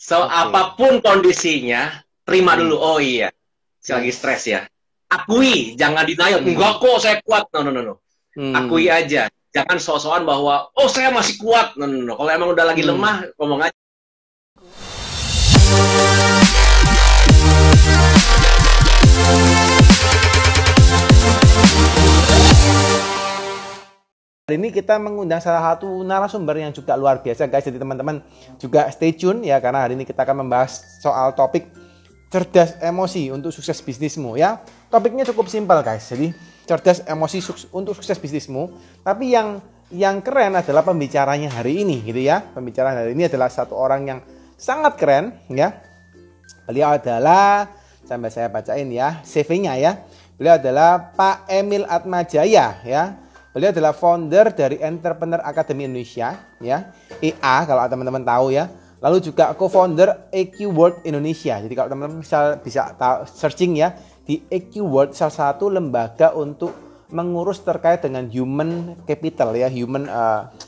Apapun kondisinya, terima dulu. Oh iya, saya lagi stres ya. Akui, jangan denial. Enggak kok, saya kuat. No. Akui aja. Jangan sok-sokan bahwa, oh saya masih kuat. No. Kalau emang udah lagi lemah, ngomong aja. Hari ini kita mengundang salah satu narasumber yang juga luar biasa guys. Jadi teman-teman juga stay tune ya, karena hari ini kita akan membahas soal topik cerdas emosi untuk sukses bisnismu ya. Topiknya cukup simpel guys. Jadi cerdas emosi untuk sukses bisnismu. Tapi yang keren adalah pembicaranya hari ini gitu ya. Pembicara hari ini adalah satu orang yang sangat keren ya. Beliau adalah, sambil saya bacain ya CV-nya ya. Beliau adalah Pak Emil Atmajaya ya. Beliau adalah founder dari Entrepreneur Academy Indonesia ya, EA kalau teman-teman tahu ya. Lalu juga co-founder EQ World Indonesia. Jadi kalau teman-teman bisa searching ya di EQ World, salah satu lembaga untuk mengurus terkait dengan human capital ya, human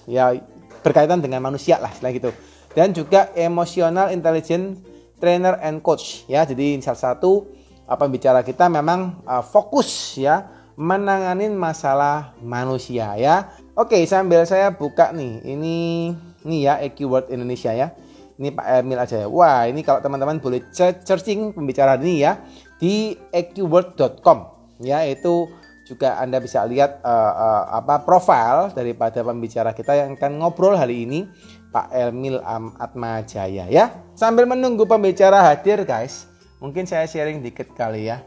ya berkaitan dengan manusia lah istilah gitu. Dan juga emotional intelligence trainer and coach ya. Jadi salah satu pembicara kita memang fokus ya menanganin masalah manusia ya. Oke, sambil saya buka nih. Ini ya EQ World Indonesia ya. Ini Pak Emil aja ya. Wah, ini kalau teman-teman boleh searching pembicara ini ya di eqworld.com ya. Itu juga Anda bisa lihat profil daripada pembicara kita yang akan ngobrol hari ini, Pak Emil Atmajaya ya. Sambil menunggu pembicara hadir guys, mungkin saya sharing dikit kali ya.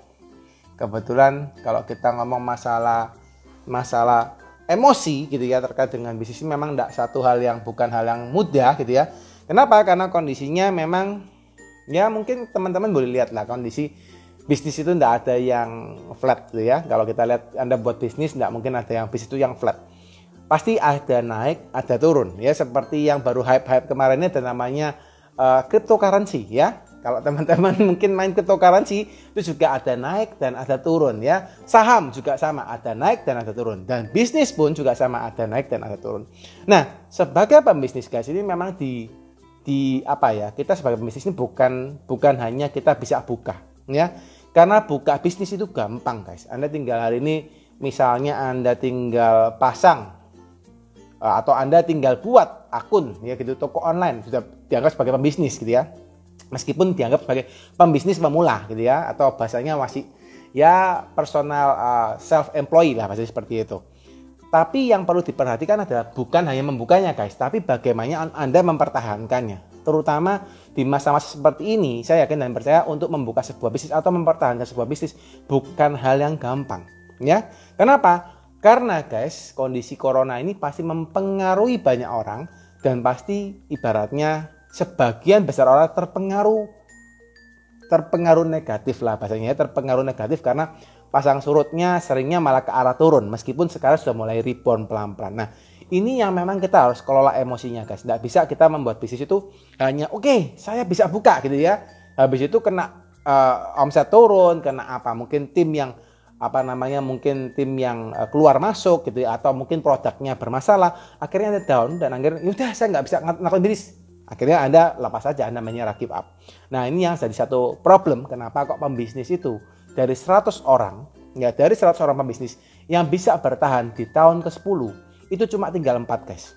Kebetulan kalau kita ngomong masalah emosi gitu ya terkait dengan bisnis, memang tidak satu hal yang bukan hal yang mudah gitu ya. Kenapa? Karena kondisinya memang ya mungkin teman-teman boleh lihat lah, kondisi bisnis itu tidak ada yang flat gitu ya. Kalau kita lihat Anda buat bisnis, tidak mungkin ada yang bisnis itu yang flat. Pasti ada naik, ada turun ya. Seperti yang baru hype kemarin ini ada namanya cryptocurrency ya. Kalau teman-teman mungkin main cryptocurrency itu juga ada naik dan ada turun ya. Saham juga sama, ada naik dan ada turun. Dan bisnis pun juga sama, ada naik dan ada turun. Nah, sebagai pembisnis guys, ini memang kita sebagai pembisnis ini bukan hanya kita bisa buka ya. Karena buka bisnis itu gampang guys. Anda tinggal hari ini misalnya Anda tinggal pasang atau Anda tinggal buat akun ya gitu, toko online sudah dianggap sebagai pembisnis gitu ya. Meskipun dianggap sebagai pembisnis pemula gitu ya, atau bahasanya masih ya personal self-employed lah bahasa seperti itu. Tapi yang perlu diperhatikan adalah bukan hanya membukanya guys, tapi bagaimana Anda mempertahankannya. Terutama di masa-masa seperti ini, saya yakin dan percaya untuk membuka sebuah bisnis atau mempertahankan sebuah bisnis bukan hal yang gampang ya. Kenapa? Karena guys, kondisi corona ini pasti mempengaruhi banyak orang dan pasti ibaratnya sebagian besar orang terpengaruh negatif lah bahasanya, terpengaruh negatif karena pasang surutnya seringnya malah ke arah turun meskipun sekarang sudah mulai rebound pelan-pelan. Nah, ini yang memang kita harus kelola emosinya guys. Tidak bisa kita membuat bisnis itu hanya oke, saya bisa buka gitu ya. Habis itu kena omset turun, kena apa? Mungkin tim yang keluar masuk gitu ya, atau mungkin produknya bermasalah, akhirnya Anda down dan akhirnya udah saya nggak bisa ngelakuin bisnis. Akhirnya Anda lepas saja, Anda menyerah, give up. Nah, ini yang jadi satu problem. Kenapa kok pembisnis itu dari 100 orang pembisnis yang bisa bertahan di tahun ke-10 itu cuma tinggal 4 guys.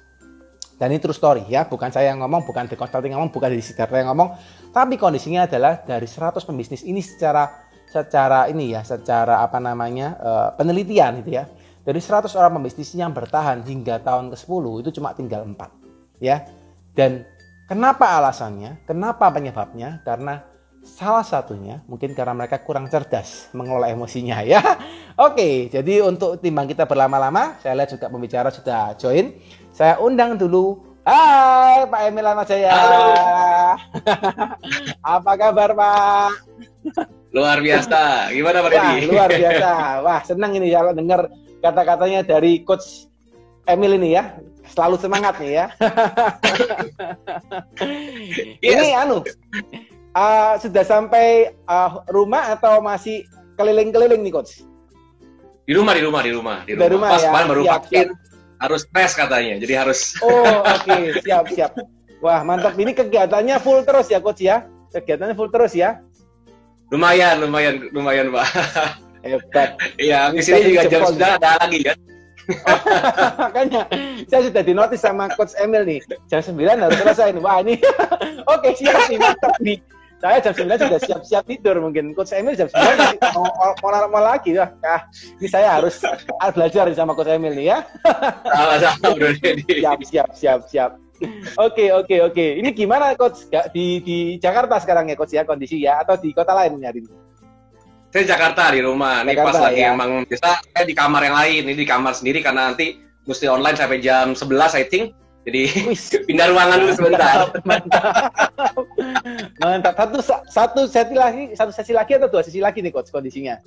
Dan ini true story ya, bukan saya yang ngomong, bukan The Consulting ngomong, bukan dari Siddhartha yang ngomong, tapi kondisinya adalah dari 100 pembisnis ini secara penelitian gitu ya. Dari 100 orang pembisnis yang bertahan hingga tahun ke-10 itu cuma tinggal 4 ya. Dan kenapa alasannya? Kenapa penyebabnya? Karena salah satunya mungkin karena mereka kurang cerdas mengelola emosinya ya. Oke, jadi untuk timbang kita berlama-lama, saya lihat juga pembicara sudah join. Saya undang dulu. Hai Pak Emil Atmajaya. Halo. Apa kabar Pak? Luar biasa. Gimana Pak Deddy? Luar biasa. Wah, senang ini kalau dengar kata-katanya dari Coach Emil ini ya. Selalu semangat nih ya. Ini sudah sampai rumah atau masih keliling-keliling nih Coach? Di rumah. Pas ya. kemarin baru vaksin, harus tes katanya. Jadi harus. Oh, oke. Siap. Wah, mantap. Ini kegiatannya full terus ya, Coach ya? Kegiatannya full terus ya? Lumayan, Pak. Hebat. Iya, di sini juga jam 9 ada lagi kan. Makanya saya sudah dinotis sama Coach Emil nih. Jam 9 harus selesai nih. Wah, ini oke, siap nih, mantap nih. Saya jam 9 sudah siap-siap tidur mungkin. Coach Emil jam 9 mau lagi. Wah, ini saya harus belajar sama Coach Emil nih ya. Sama-sama, Bro Deddy. Siap. Oke. Ini gimana Coach? Di Jakarta sekarang ya Coach ya kondisi ya, atau di kota lain hari ini? Saya Jakarta di rumah. Nih pas lagi ya. Emang biasa saya di kamar yang lain. Ini di kamar sendiri karena nanti mesti online sampai jam 11 I think. Jadi pindah ruangan dulu sebentar. Mantap. Satu sesi lagi atau 2 sesi lagi nih Coach kondisinya?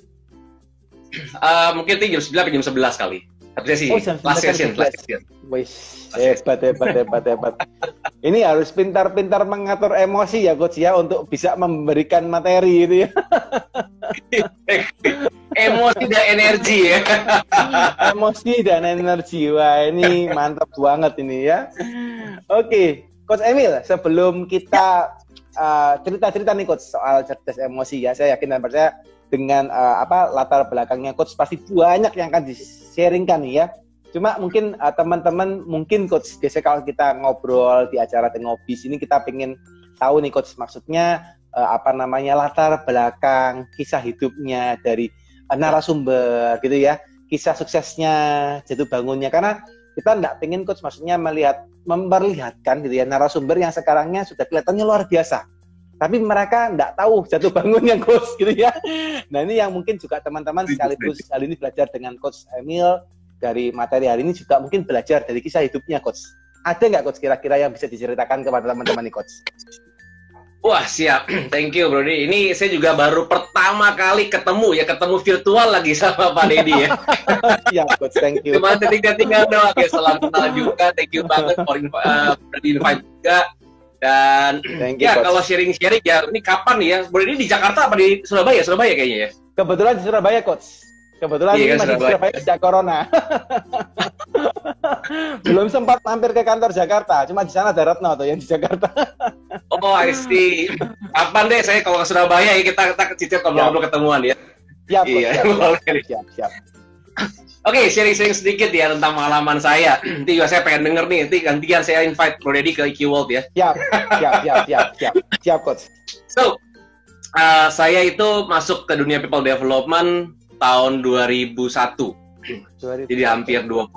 Mungkin jam 9 atau jam 11 kali. Satu sesi. Last session. Wih, hebat. Ini harus pintar-pintar mengatur emosi ya Coach ya untuk bisa memberikan materi itu ya. Emosi dan energi ya. Emosi dan energi. Wah, ini mantap banget ini ya. Oke, Coach Emil, sebelum kita cerita-cerita nih Coach soal cerdas emosi ya, saya yakin dan percaya dengan latar belakangnya Coach pasti banyak yang akan di-sharingkan nih ya. Cuma mungkin teman-teman Coach biasanya kalau kita ngobrol di acara The Ngobis ini kita pengen tahu nih Coach maksudnya latar belakang kisah hidupnya dari narasumber gitu ya, kisah suksesnya, jatuh bangunnya, karena kita nggak pengen Coach maksudnya memperlihatkan gitu ya narasumber yang sekarangnya sudah kelihatannya luar biasa, tapi mereka nggak tahu jatuh bangunnya Coach gitu ya. Nah ini yang mungkin juga teman-teman sekaligus kali ini belajar dengan Coach Emil dari materi hari ini juga mungkin belajar dari kisah hidupnya Coach. Ada nggak Coach kira-kira yang bisa diceritakan kepada teman-teman nih Coach? Wah siap, thank you Bro Deddy. Ini saya juga baru pertama kali ketemu virtual lagi sama Pak Deddy ya. Iya Coach, thank you. Cuma tinggal doang ya, salam kenal juga, thank you banget for invite juga. Dan you, ya Coach. Kalau sharing-sharing ya, ini kapan nih ya? Bro Deddy di Jakarta apa di Surabaya? Surabaya kayaknya ya? Kebetulan di Surabaya Coach. Kebetulan ini masih di Surabaya sejak corona. Belum sempat mampir ke kantor Jakarta, cuma di sana ada Retno tuh yang di Jakarta. Oh, I see. Kapan deh saya kalau ke Surabaya ya kita cicip ngobrol ketemuan ya. Siap, iya. Siap. Oke, sharing-sharing sedikit ya tentang pengalaman saya. Nanti juga saya pengen denger nih, nanti gantian saya invite Bro Deddy ke IQ World ya. Siap Coach. So, saya itu masuk ke dunia people development tahun 2001. Jadi hampir 20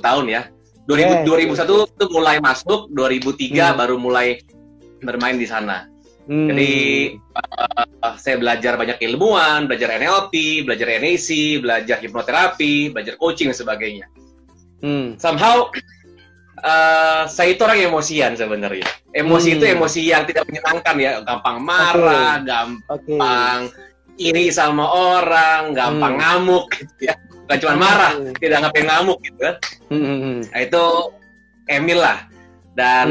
tahun ya. 2001 itu mulai masuk, 2003 baru mulai bermain di sana. Jadi saya belajar banyak ilmuwan, belajar NLP, belajar NAC, belajar hipnoterapi, belajar coaching dan sebagainya. Somehow saya itu orang emosian sebenarnya. Emosi itu emosi yang tidak menyenangkan ya, gampang marah, gampang iri sama orang, gampang ngamuk gitu ya. Bukan cuma marah, tidak ngapain ngamuk gitu kan. Nah itu Emil lah. Dan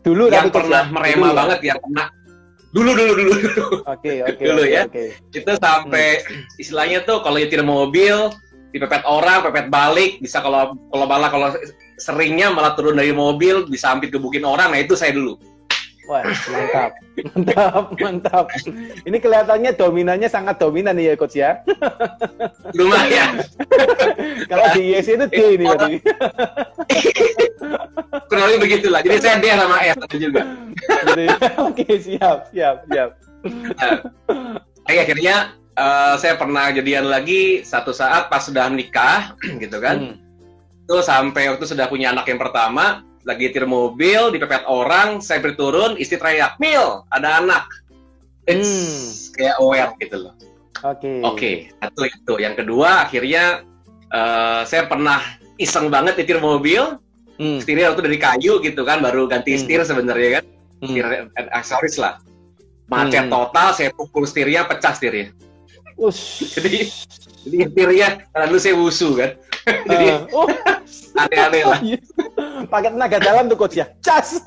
dulu yang pernah merema banget ya, pernah dulu. Oke. Dulu ya. Itu sampai istilahnya tuh kalau nyetir mobil dipepet orang, pepet balik, bisa kalau seringnya malah turun dari mobil, bisa hampir gebukin orang. Nah itu saya dulu. Wah, mantap. Ini kelihatannya dominannya sangat dominan nih ya Coach ya. Lumayan. Kalau di IEC itu D ini tadi. Kurang lebih begitulah. Jadi saya D sama F juga. Oke, siap. Akhirnya saya pernah jadian lagi satu saat pas sudah menikah, gitu kan. Itu sampai waktu sudah punya anak yang pertama, lagi nyetir mobil, dipepet orang, saya berturun, istri teriak, Mil, ada anak. Kayak aware gitu loh. Oke, satu itu. Yang kedua, akhirnya saya pernah iseng banget nyetir mobil, setirnya waktu dari kayu gitu kan, baru ganti setir sebenarnya kan, setir aksesoris lah. Macet total, saya pukul setirnya, pecah setirnya. Jadi setirnya, karena dulu saya wusu kan. Jadi aneh-aneh lah. Pakai tenaga dalam tuh Coach ya. Cas.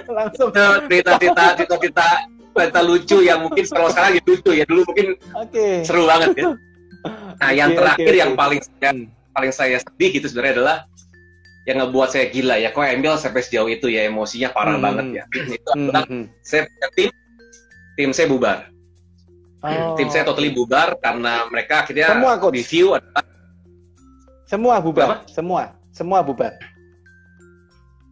Langsung. Cerita lucu yang mungkin sekarang lucu ya. Dulu mungkin seru banget ya. Nah, yang terakhir yang paling saya sedih itu sebenarnya adalah yang ngebuat saya gila ya, kok Emil sampai sejauh itu ya, emosinya parah banget ya. Itu adalah saya tim saya bubar. Tim saya totally bubar karena mereka akhirnya review adalah semua bubar, semua bubar.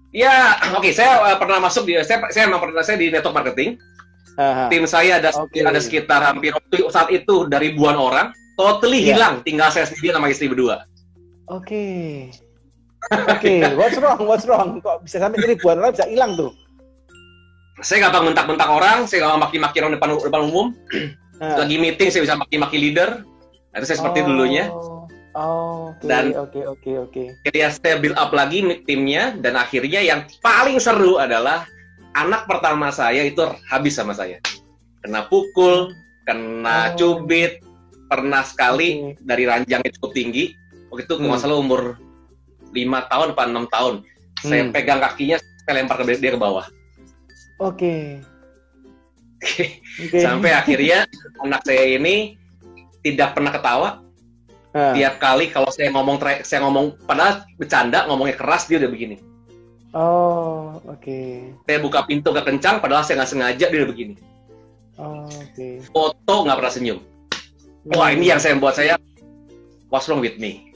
Ya, oke, saya pernah masuk di saya memang pernah saya di network marketing. Tim saya ada sekitar hampir saat itu dari ribuan orang, totally hilang, tinggal saya sendiri sama istri berdua. Oke, what's wrong? Kok bisa sampai ribuan orang bisa hilang tuh? Saya gampang bentak-bentak orang, saya gampang maki-maki orang depan umum. Lagi meeting saya bisa maki-maki leader. Itu saya seperti dulunya. Oke. Ketika saya build up lagi timnya, dan akhirnya yang paling seru adalah anak pertama saya itu habis sama saya. Kena pukul, kena cubit, pernah sekali dari ranjangnya cukup tinggi. Waktu itu nggak salah umur 5 tahun atau 6 tahun. Saya pegang kakinya, saya lempar dia ke bawah. Oke. Sampai akhirnya anak saya ini tidak pernah ketawa. Tiap kali kalau saya ngomong padahal bercanda, ngomongnya keras, dia udah begini. Saya buka pintu gak kencang, padahal saya nggak sengaja, dia udah begini. Foto nggak pernah senyum. Wah, ini yang saya membuat saya, what's wrong with me?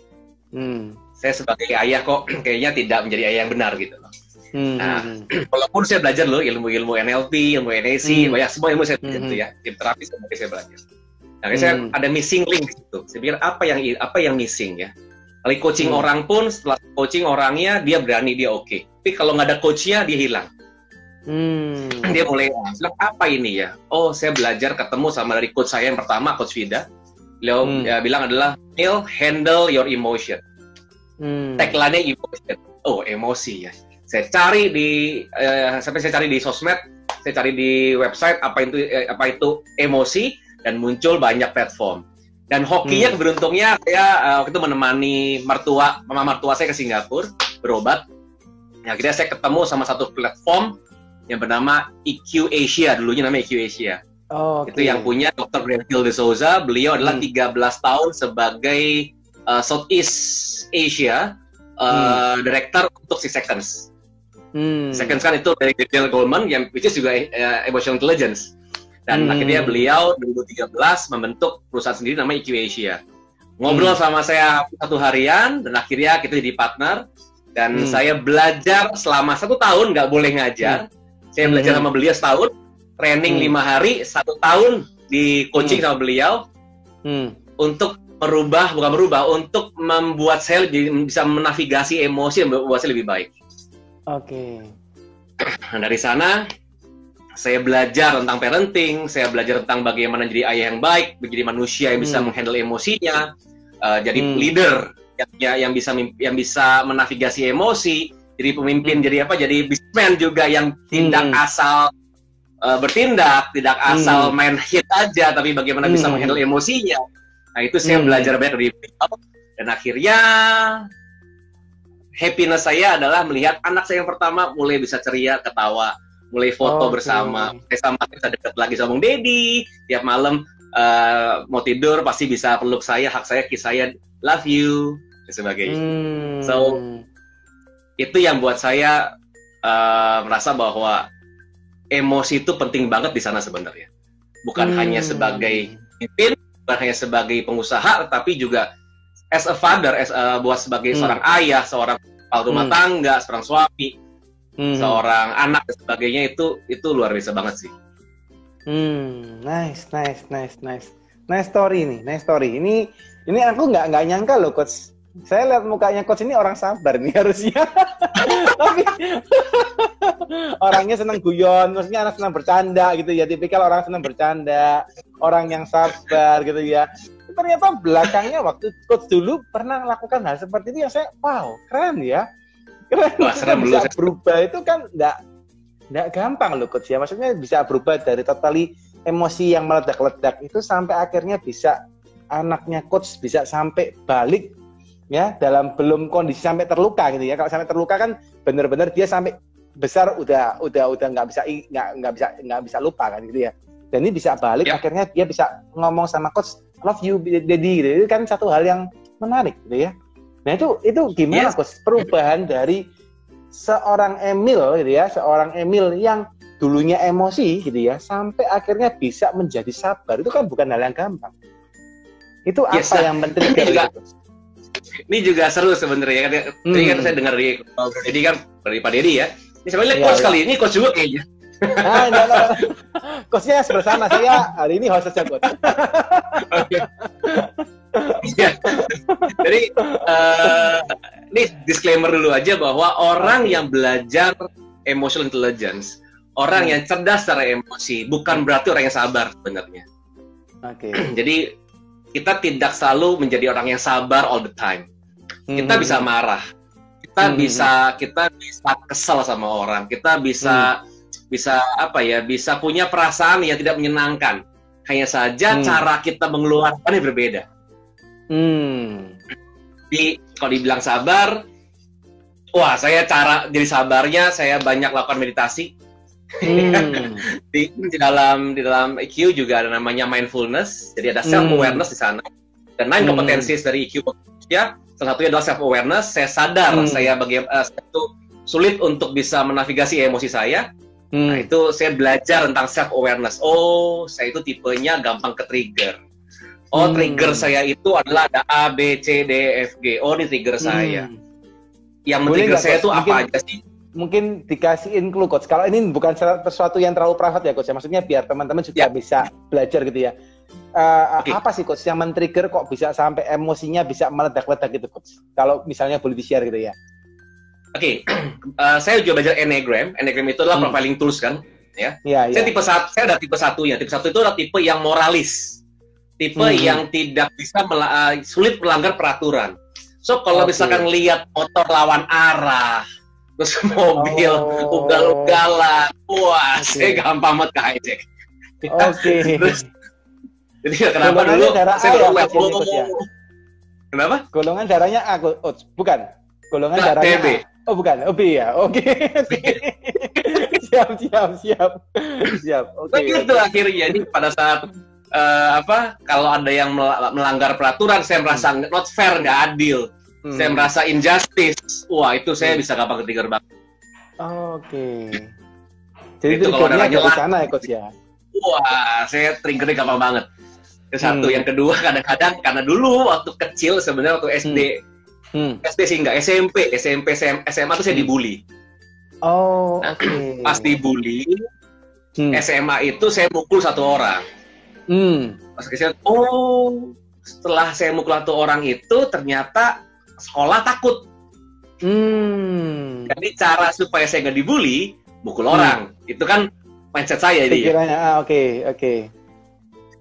Saya sebagai ayah kok kayaknya tidak menjadi ayah yang benar gitu loh. Nah, walaupun saya belajar loh ilmu-ilmu NLP, ilmu NAC, banyak semua ilmu saya belajar tuh ya, tim terapi semuanya saya belajar. Nah, saya ada missing link gitu. Saya pikir apa yang missing ya. Kali coaching orang pun setelah coaching orangnya dia berani, dia oke. Tapi kalau nggak ada coachnya dia hilang. Dia mulai apa ini ya? Oh, saya belajar ketemu sama dari coach saya yang pertama, Coach Vida. Beliau bilang adalah handle your emotion. Tagline-nya emotion. Oh, emosi ya. Saya cari di sosmed, saya cari di website apa itu emosi, dan muncul banyak platform. Dan hokinya keberuntungnya saya waktu itu menemani mama mertua saya ke Singapura berobat. Akhirnya saya ketemu sama satu platform yang bernama EQ Asia, dulunya namanya EQ Asia. Itu yang punya Dr. Granville de Souza. Beliau adalah 13 tahun sebagai Southeast Asia Director untuk 6 Seconds. Seconds kan itu dari Daniel Goleman, yang which is juga emotional intelligence. Dan akhirnya beliau 2013 membentuk perusahaan sendiri namanya EQ Asia. Ngobrol sama saya satu harian, dan akhirnya kita jadi partner. Dan saya belajar selama 1 tahun, nggak boleh ngajar. Saya belajar sama beliau setahun, training 5 hari, 1 tahun di coaching sama beliau, untuk untuk membuat saya bisa menavigasi emosi dan membuat saya lebih baik. Dari sana, saya belajar tentang parenting, saya belajar tentang bagaimana jadi ayah yang baik, menjadi manusia yang bisa menghandle emosinya, jadi leader yang bisa menavigasi emosi, jadi pemimpin, jadi businessman juga yang tidak asal bertindak, tidak asal main hit aja, tapi bagaimana bisa menghandle emosinya. Nah, itu saya belajar banyak dari beliau, dan akhirnya happiness saya adalah melihat anak saya yang pertama mulai bisa ceria, ketawa, mulai foto bersama, sama bisa dekat lagi sama Bang Deddy, tiap malam mau tidur pasti bisa peluk saya, hak saya, kiss saya, love you, dan sebagainya. So, itu yang buat saya merasa bahwa emosi itu penting banget di sana sebenarnya. Bukan hanya sebagai pemimpin, bukan hanya sebagai pengusaha, tapi juga as a father, buat sebagai seorang ayah, seorang kepala rumah tangga, seorang suami, seorang anak dan sebagainya, itu luar biasa banget sih. Nice story nih, nice story. Ini aku nggak nyangka loh, Coach. Saya lihat mukanya Coach ini orang sabar nih harusnya. Tapi orangnya senang guyon, maksudnya anak senang bercanda gitu ya, tipikal orang senang bercanda, orang yang sabar gitu ya. Ternyata belakangnya waktu Coach dulu pernah melakukan hal seperti itu yang saya, wow, keren ya. Keren. Wah, bisa berubah itu kan nggak gampang loh Coach ya. Maksudnya bisa berubah dari totally emosi yang meledak-ledak itu sampai akhirnya bisa anaknya Coach bisa sampai balik ya, dalam belum kondisi sampai terluka gitu ya. Kalau sampai terluka kan benar-benar dia sampai besar udah nggak bisa lupa kan gitu ya. Dan ini bisa balik, akhirnya dia bisa ngomong sama Coach, love you daddy gitu. Itu kan satu hal yang menarik gitu ya. Nah itu gimana Coach? Perubahan dari seorang Emil gitu ya, seorang Emil yang dulunya emosi gitu ya, sampai akhirnya bisa menjadi sabar. Itu kan bukan hal yang gampang. Itu apa yang men-trigger itu? Ini juga seru sebenarnya kan. Tadi kan saya dengar dari Dedi kan, dari Pak Dedi ya. Ini sebenarnya coach kali ini, coach juga kayaknya. Enggak. Coachnya bersama saya hari ini host saja Coach. Ya. Jadi ini disclaimer dulu aja bahwa orang yang belajar emotional intelligence, orang yang cerdas secara emosi, bukan berarti orang yang sabar sebenarnya. Oke. Jadi kita tidak selalu menjadi orang yang sabar all the time. Kita bisa marah, kita bisa kesal sama orang, kita bisa punya perasaan yang tidak menyenangkan. Hanya saja cara kita mengeluarkannya berbeda. Jadi kalau dibilang sabar, saya cara jadi sabarnya saya banyak lakukan meditasi. di dalam EQ juga ada namanya mindfulness, jadi ada self awareness di sana. Dan 9 kompetensi dari EQ ya, salah satunya adalah self awareness. Saya sadar saya itu sulit untuk bisa menavigasi emosi saya. Nah, itu saya belajar tentang self awareness. Saya itu tipenya gampang ke trigger. Trigger saya itu adalah ada A, B, C, D, F, G. Ini trigger saya. Yang men-trigger saya itu apa aja sih? Mungkin dikasihin clue Coach. Kalau ini bukan sesuatu yang terlalu private ya Coach. Maksudnya biar teman-teman juga bisa belajar gitu ya. Apa sih Coach yang men-trigger kok bisa sampai emosinya bisa meledak-ledak gitu Coach? Kalau misalnya boleh di-share gitu ya. Saya juga belajar Enneagram. Enneagram itu adalah profiling tools kan, ya. Saya tipe 1, saya ada tipe 1-nya. Tipe 1 itu adalah tipe yang moralis. Tipe yang tidak bisa sulit melanggar peraturan. So kalau misalkan lihat motor lawan arah, terus mobil ugal-ugalan, saya gampang banget ke hijack. Terus, jadi kenapa dulu saya baru kenapa? Golongan darahnya A, bukan? Golongan darahnya B. Bukan, B ya. Oke. Siap. Begitu akhirnya. Jadi pada saat kalau ada yang melanggar peraturan, saya merasa not fair, nggak adil. Saya merasa injustice. Itu saya bisa gampang ke-trigger banget. Jadi itu triggernya dari sana ya Coach ya? Saya triggernya gampang banget. Itu satu. Yang kedua, kadang-kadang karena dulu waktu kecil sebenarnya waktu SD, SD sih enggak, SMP, SMA tuh saya dibully. Pas dibully, SMA itu saya mukul satu orang. Pas kecil, setelah saya mukul satu orang itu ternyata sekolah takut. Jadi cara supaya saya nggak dibully, mukul orang. Itu kan mindset saya jadi. Pikirannya, oke.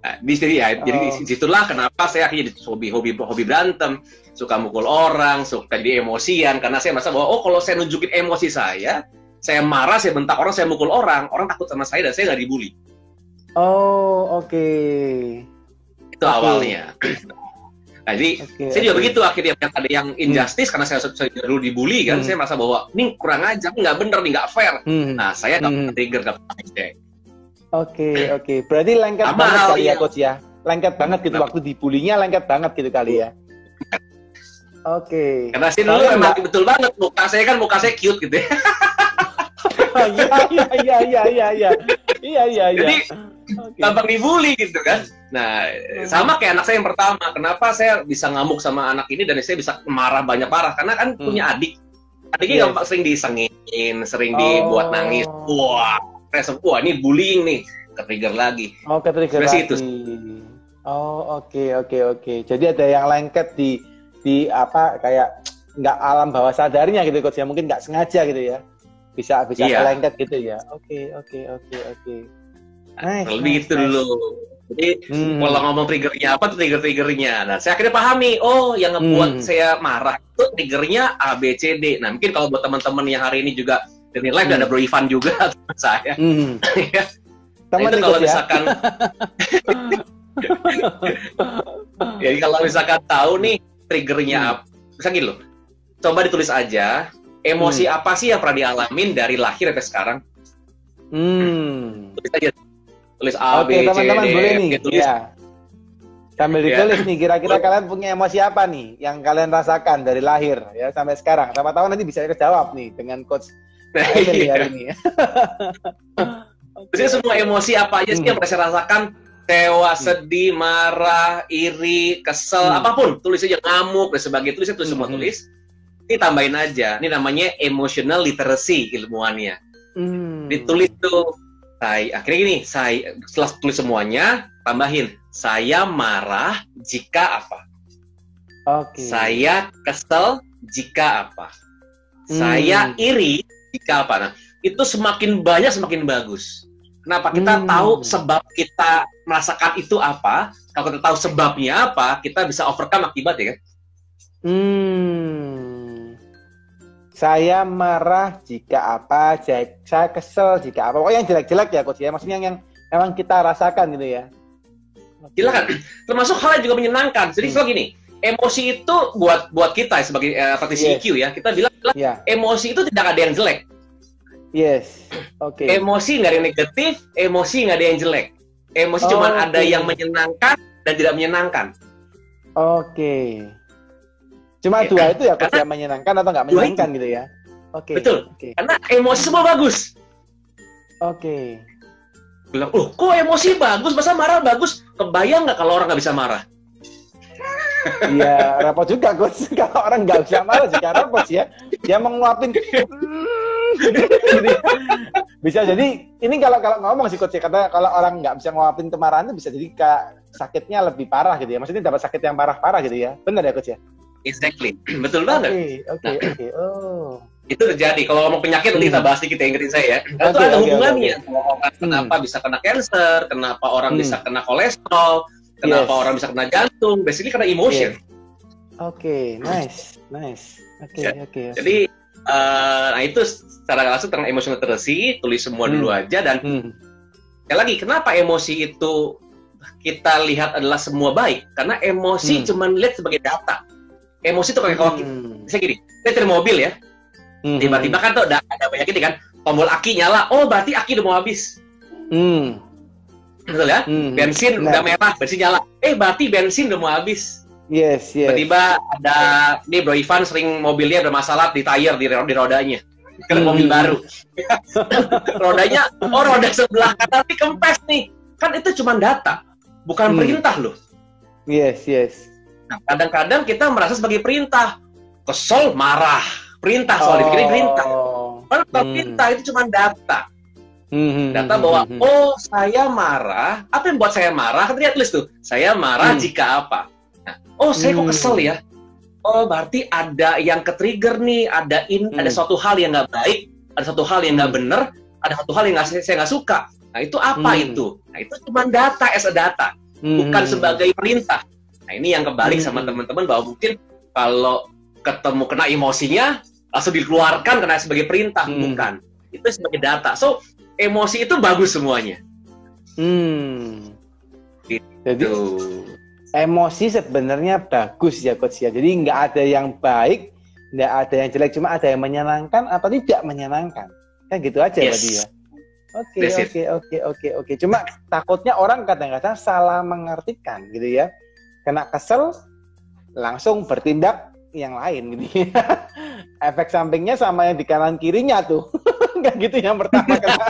Nah, jadi disitulah kenapa saya akhirnya hobi berantem, suka mukul orang, suka jadi emosian, karena saya merasa bahwa kalau saya nunjukin emosi saya marah, saya bentak orang, saya mukul orang takut sama saya dan saya nggak dibully. Itu awalnya. Nah, jadi saya juga begitu akhirnya ada yang injustice karena saya dulu dibully kan, saya merasa bahwa ini kurang ajar, nggak bener nih, nggak fair. Nah, saya nggak trigger, nggak hijack. Oke. Berarti lengket banget kali ya Coach ya. Lengket banget gitu waktu dibulinya, lengket banget gitu kali ya. Karena sih dulu memang betul banget muka saya cute gitu ya. Iya. Jadi gampang dibully gitu kan. Nah, sama kayak anak saya yang pertama. Kenapa saya bisa ngamuk sama anak ini dan saya bisa marah banyak parah? Karena kan punya adik. Adiknya gampang sering disengin, sering dibuat nangis. Ini bullying nih, ke-trigger lagi. Ke-trigger lagi. Itu. Oke. Jadi ada yang lengket di kayak nggak alam bawah sadarnya gitu Coach ya, mungkin nggak sengaja gitu ya. Bisa lengket gitu ya. Oke. Nice, lebih gitu dulu. Jadi kalau ngomong triggernya apa tuh triggernya. Nah, saya akhirnya pahami. Yang ngebuat saya marah itu triggernya A, B, C, D. Nah, mungkin kalau buat teman-teman yang hari ini juga dari live ada Bro Ivan juga teman saya. Nah, itu kalau misalkan jadi kalau misalkan tahu nih triggernya apa, misalnya gitu loh. Coba ditulis aja emosi apa sih yang pernah dialamin dari lahir sampai sekarang. Tulis aja. Tulis A, B, C, D, boleh nih. tulis. Sambil ditulis nih, kira-kira kalian punya emosi apa nih yang kalian rasakan dari lahir ya sampai sekarang. Sama tahu nanti bisa kejawab nih dengan coach Emil hari ini. Jadi semua emosi apa aja sih yang saya rasakan? Tewa, sedih, marah, iri, kesel, apapun. Tulis aja, ngamuk dan sebagainya. Tulis semua tulis. Ini tambahin aja. Ini namanya emotional literacy ilmuannya. Ditulis tuh. Akhirnya gini, setelah tulis semuanya, tambahin. Saya marah jika apa? Saya kesel jika apa? Saya iri jika apa? Nah, itu semakin banyak semakin bagus. Kenapa? Kita tahu sebab kita merasakan itu apa. Kalau kita tahu sebabnya apa, kita bisa overcome akibat ya kan? Saya marah jika apa, saya kesel jika apa. Oh, yang jelek-jelek ya coach ya. Maksudnya yang memang kita rasakan gitu ya. Gila kan? Termasuk hal yang juga menyenangkan. Jadi kalau gini, emosi itu buat kita sebagai praktisi EQ ya, kita bilang emosi itu tidak ada yang jelek. Yes. Emosi nggak ada yang negatif, emosi nggak ada yang jelek. Emosi cuma ada yang menyenangkan dan tidak menyenangkan. Cuma dua itu ya, karena menyenangkan atau nggak menyenangkan gitu ya. Betul. Karena emosi semua bagus. Bilang, kok emosi bagus, masa marah bagus? Kebayang nggak kalau orang nggak bisa marah? Iya, repot juga coach. Kalau orang nggak bisa marah juga repot ya. Dia menguapin. Bisa jadi ini kalau ngomong sih coach ya, kata kalau orang nggak bisa nguapin kemarahan itu bisa jadi sakitnya lebih parah gitu ya. Maksudnya dapat sakit yang parah gitu ya. Benar ya coach ya? Exactly. Betul banget. Oke. Itu terjadi. Kalau ngomong penyakit nanti kita bahas sedikit, ingetin saya. Itu ada hubungannya. Kenapa bisa kena cancer, kenapa orang bisa kena kolesterol, kenapa orang bisa kena jantung, basically karena emotion. Nice. Jadi, nah itu secara langsung tentang emotional literacy, tulis semua dulu aja. Dan lagi, kenapa emosi itu kita lihat adalah semua baik? Karena emosi cuma lihat sebagai data. Emosi itu kayak kalau misalnya gini, saya cari mobil ya, tiba-tiba kan tuh ada banyak ini kan, tombol aki nyala, berarti aki udah mau habis. Betul ya? Bensin udah merah, bensin nyala. Berarti bensin udah mau habis. Yes. Tiba-tiba ada, nih Bro Ivan sering mobilnya bermasalah di tire, di rodanya. Karena mobil baru. Rodanya, roda sebelah kanan tapi kempes nih. Kan itu cuma data, bukan perintah loh. Yes. Nah, kadang-kadang kita merasa sebagai perintah. Kesel, marah. Perintah, soal dipikirin perintah. Kalau perintah itu cuma data. Data bahwa, saya marah. Apa yang buat saya marah? Kan lihat tulis tuh. Saya marah jika apa? Nah, saya kok kesel ya? Berarti ada yang ke-trigger nih. Ada suatu hal yang nggak baik. Ada suatu hal yang nggak benar. Ada satu hal yang saya nggak suka. Nah, itu apa itu? Nah, itu cuma data as a data. Bukan sebagai perintah. Nah, ini yang kebalik sama teman-teman bahwa mungkin kalau ketemu kena emosinya langsung dikeluarkan karena sebagai perintah, bukan. Itu sebagai data. So, emosi itu bagus semuanya. Jadi emosi sebenarnya bagus ya coach ya. Jadi nggak ada yang baik, nggak ada yang jelek, cuma ada yang menyenangkan atau tidak menyenangkan. Kan gitu aja berarti ya. Oke. Cuma takutnya orang kadang-kadang salah mengartikan gitu ya. Kena kesel, langsung bertindak yang lain gitu. Efek sampingnya sama yang di kanan kirinya tuh. Nggak gitu yang pertama kena.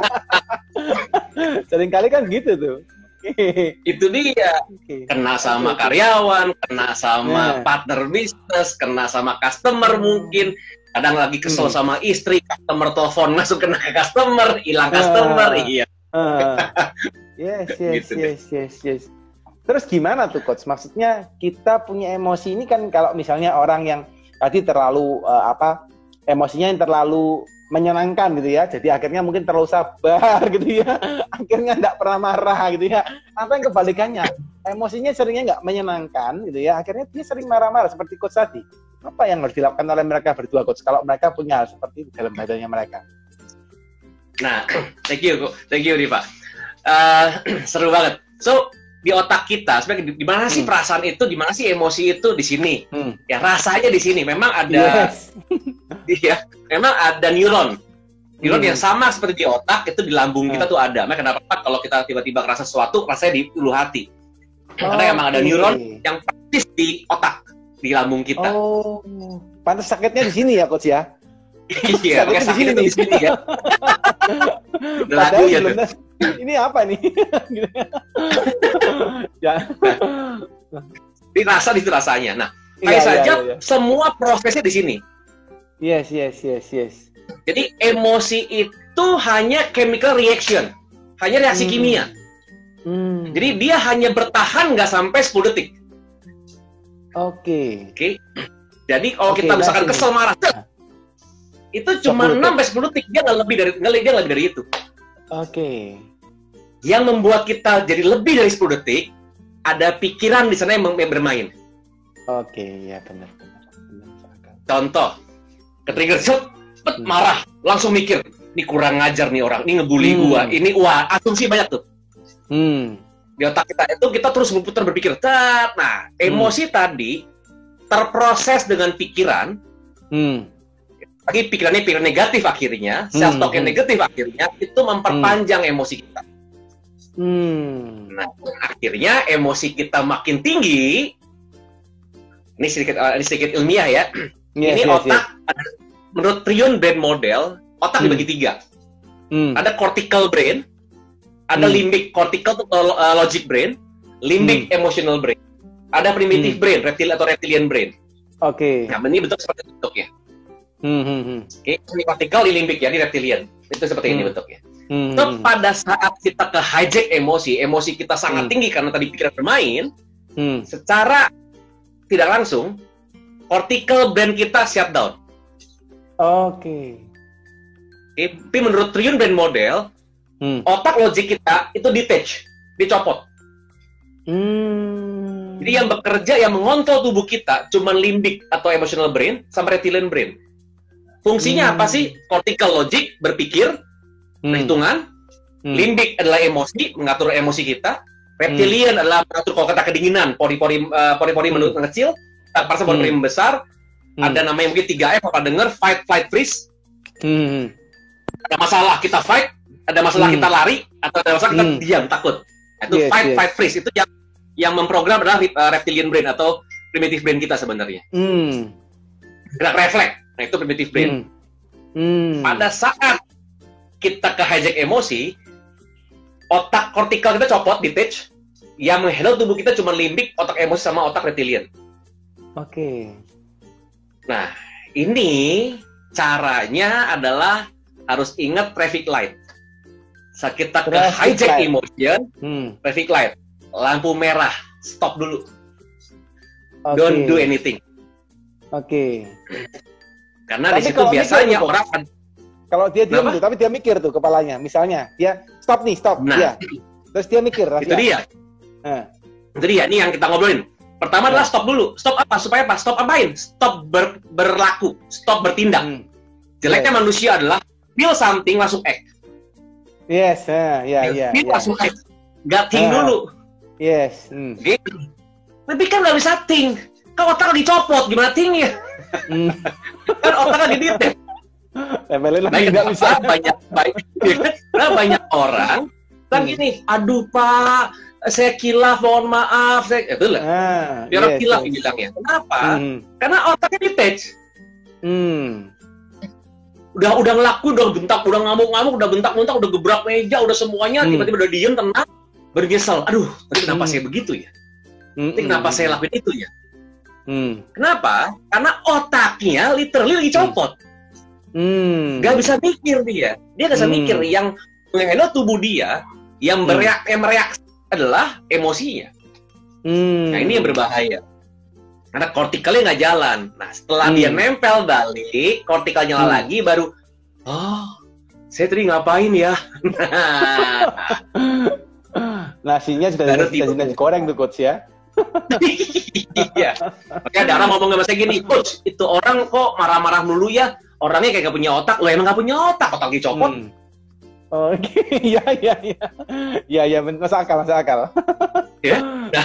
Seringkali kan gitu tuh. Itu dia. Kena sama karyawan, kena sama partner bisnis, kena sama customer mungkin. Kadang lagi kesel sama istri, customer telepon langsung kena ke customer, hilang customer. Iya. Yes. Terus gimana tuh coach? Maksudnya kita punya emosi ini kan kalau misalnya orang yang tadi terlalu emosinya yang terlalu menyenangkan gitu ya. Jadi akhirnya mungkin terlalu sabar gitu ya. Akhirnya nggak pernah marah gitu ya. Apa yang kebalikannya? Emosinya seringnya nggak menyenangkan gitu ya. Akhirnya dia sering marah-marah seperti coach tadi. Apa yang harus dilakukan oleh mereka berdua coach kalau mereka punya hal seperti itu dalam badannya mereka? Nah, thank you Riva. Seru banget. So, di otak kita sebenarnya di mana sih perasaan itu, di mana sih emosi itu? Di sini. Ya rasanya di sini. Memang ada memang ada neuron yang sama seperti di otak, itu di lambung kita tuh ada. Makanya kenapa kalau kita tiba-tiba ngerasa sesuatu rasanya di ulu hati. Karena emang ada neuron yang persis di otak, di lambung kita. Oh, pantas sakitnya di sini ya, Coach ya? Iya, pakai sakitnya di sini ya. Lagu ya tuh. Ini apa nih? Ya. Dirasa itu rasanya. Nah, kayak saja semua prosesnya di sini. Yes. Jadi emosi itu hanya chemical reaction, hanya reaksi kimia. Jadi dia hanya bertahan nggak sampai 10 detik. Oke. Jadi kalau kita misalkan kesel marah, itu cuma 6 sampai 10 detik, dia nggak lebih dari itu. Oke. Yang membuat kita jadi lebih dari 10 detik, ada pikiran di sana yang bermain. Oke, ya benar. Contoh, ketrigger marah, langsung mikir, ini kurang ngajar nih orang, ini ngebully gua, ini asumsi banyak tuh. Di otak kita itu kita terus berputar berpikir. Nah, emosi tadi terproses dengan pikiran. Lagi pikiran negatif akhirnya, self-talk yang negatif akhirnya itu memperpanjang emosi kita. Nah, akhirnya emosi kita makin tinggi. Ini sedikit ilmiah ya. Ini otak. Menurut Triune Brain Model, otak dibagi 3. Ada cortical brain, ada limbic cortical logic brain, limbic emotional brain, ada primitive brain, reptilian brain. Oke. Nah, ini bentuk seperti bentuknya. Ini cortical, ini limbic ya, ini reptilian. Itu seperti ini bentuknya. So, pada saat kita ke hijack emosi kita sangat tinggi karena tadi pikiran bermain, secara tidak langsung, cortical brain kita shutdown. Oke. Tapi menurut Triune Brain Model, otak logik kita itu detach, dicopot. Jadi yang bekerja, yang mengontrol tubuh kita, cuma limbic atau emotional brain sama reptilian brain. Fungsinya apa sih? Cortical logic, berpikir, perhitungan. Limbic adalah emosi, mengatur emosi kita. Reptilian adalah mengatur kalau kata kedinginan, pori-pori mengecil, pori-pori membesar. Ada namanya mungkin 3F, apa denger, fight, flight, freeze. Ada masalah kita fight, ada masalah kita lari, atau ada masalah kita diam, takut. Itu fight, fight, freeze. Itu yang memprogram adalah reptilian brain atau primitive brain kita sebenarnya. Gerak refleks, nah itu primitive brain. Pada saat kita ke hijack emosi, otak kortikal kita copot, detach, yang menghandle tubuh kita cuma limbik, otak emosi sama otak reptilian. Oke. Nah, ini caranya adalah harus ingat traffic light. Saat kita ke hijack emotion, traffic light, lampu merah, stop dulu. Don't do anything. Oke. Karena di situ biasanya orang kalau dia diam tuh, tapi dia mikir tuh kepalanya. Misalnya, dia stop. Dia. Terus dia mikir. Itu dia. Itu dia, ini yang kita ngobrolin. Pertama adalah stop dulu. Stop apa? Supaya apa? Stop apain? Stop berlaku. Stop bertindak. Jeleknya manusia adalah feel something, langsung act. Yes, feel langsung act. Nggak think dulu. Yes. Gitu. Tapi kan nggak bisa think. Kan otak dicopot, gimana think-nya? Kan otak di-detect. Banyak orang kan gini, aduh Pak, saya kilaf, mohon maaf, saya itu lah. Biar kilaf bilangnya. Kenapa? Karena otaknya detach. Udah ngelaku, udah bentak, udah ngamuk-ngamuk, udah bentak-bentak, udah gebrak meja, udah semuanya, tiba-tiba udah diem, tenang, baru nyesel. Aduh, tadi kenapa saya begitu ya? Tadi kenapa saya lakuin itu ya? Kenapa? Karena otaknya literally lagi copot. Gak bisa mikir dia gak bisa mikir. Yang menghandle tubuh dia, yang mereaksi adalah emosinya. Nah ini yang berbahaya karena kortikalnya nggak jalan. Nah setelah dia nempel balik, kortikal nyala lagi, baru saya tadi ngapain ya? Nasinya sudah digoreng tuh coach ya. Iya. Makanya ada orang ngomong sama saya gini, coach, itu orang kok marah-marah melulu ya? Orangnya kayak gak punya otak. Lo emang gak punya otak dicopot. Oke, iya, masuk akal. Ya, nah,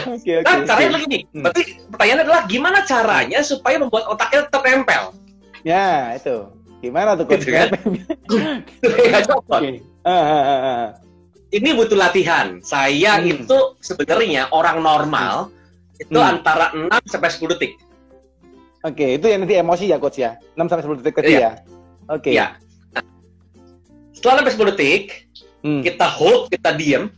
caranya lagi nih. Berarti pertanyaannya adalah gimana caranya supaya membuat otaknya tetap nempel? Ya, itu. Gimana tuh coach? Gitu kan? Gak copot. ini butuh latihan. Saya itu sebenarnya orang normal itu antara 6 sampai 10 detik. Oke, itu yang nanti emosi ya coach ya. 6 sampai 10 detik tadi ya. Oke. Ya. Nah, setelah sampai 10 detik, kita hold, kita diem.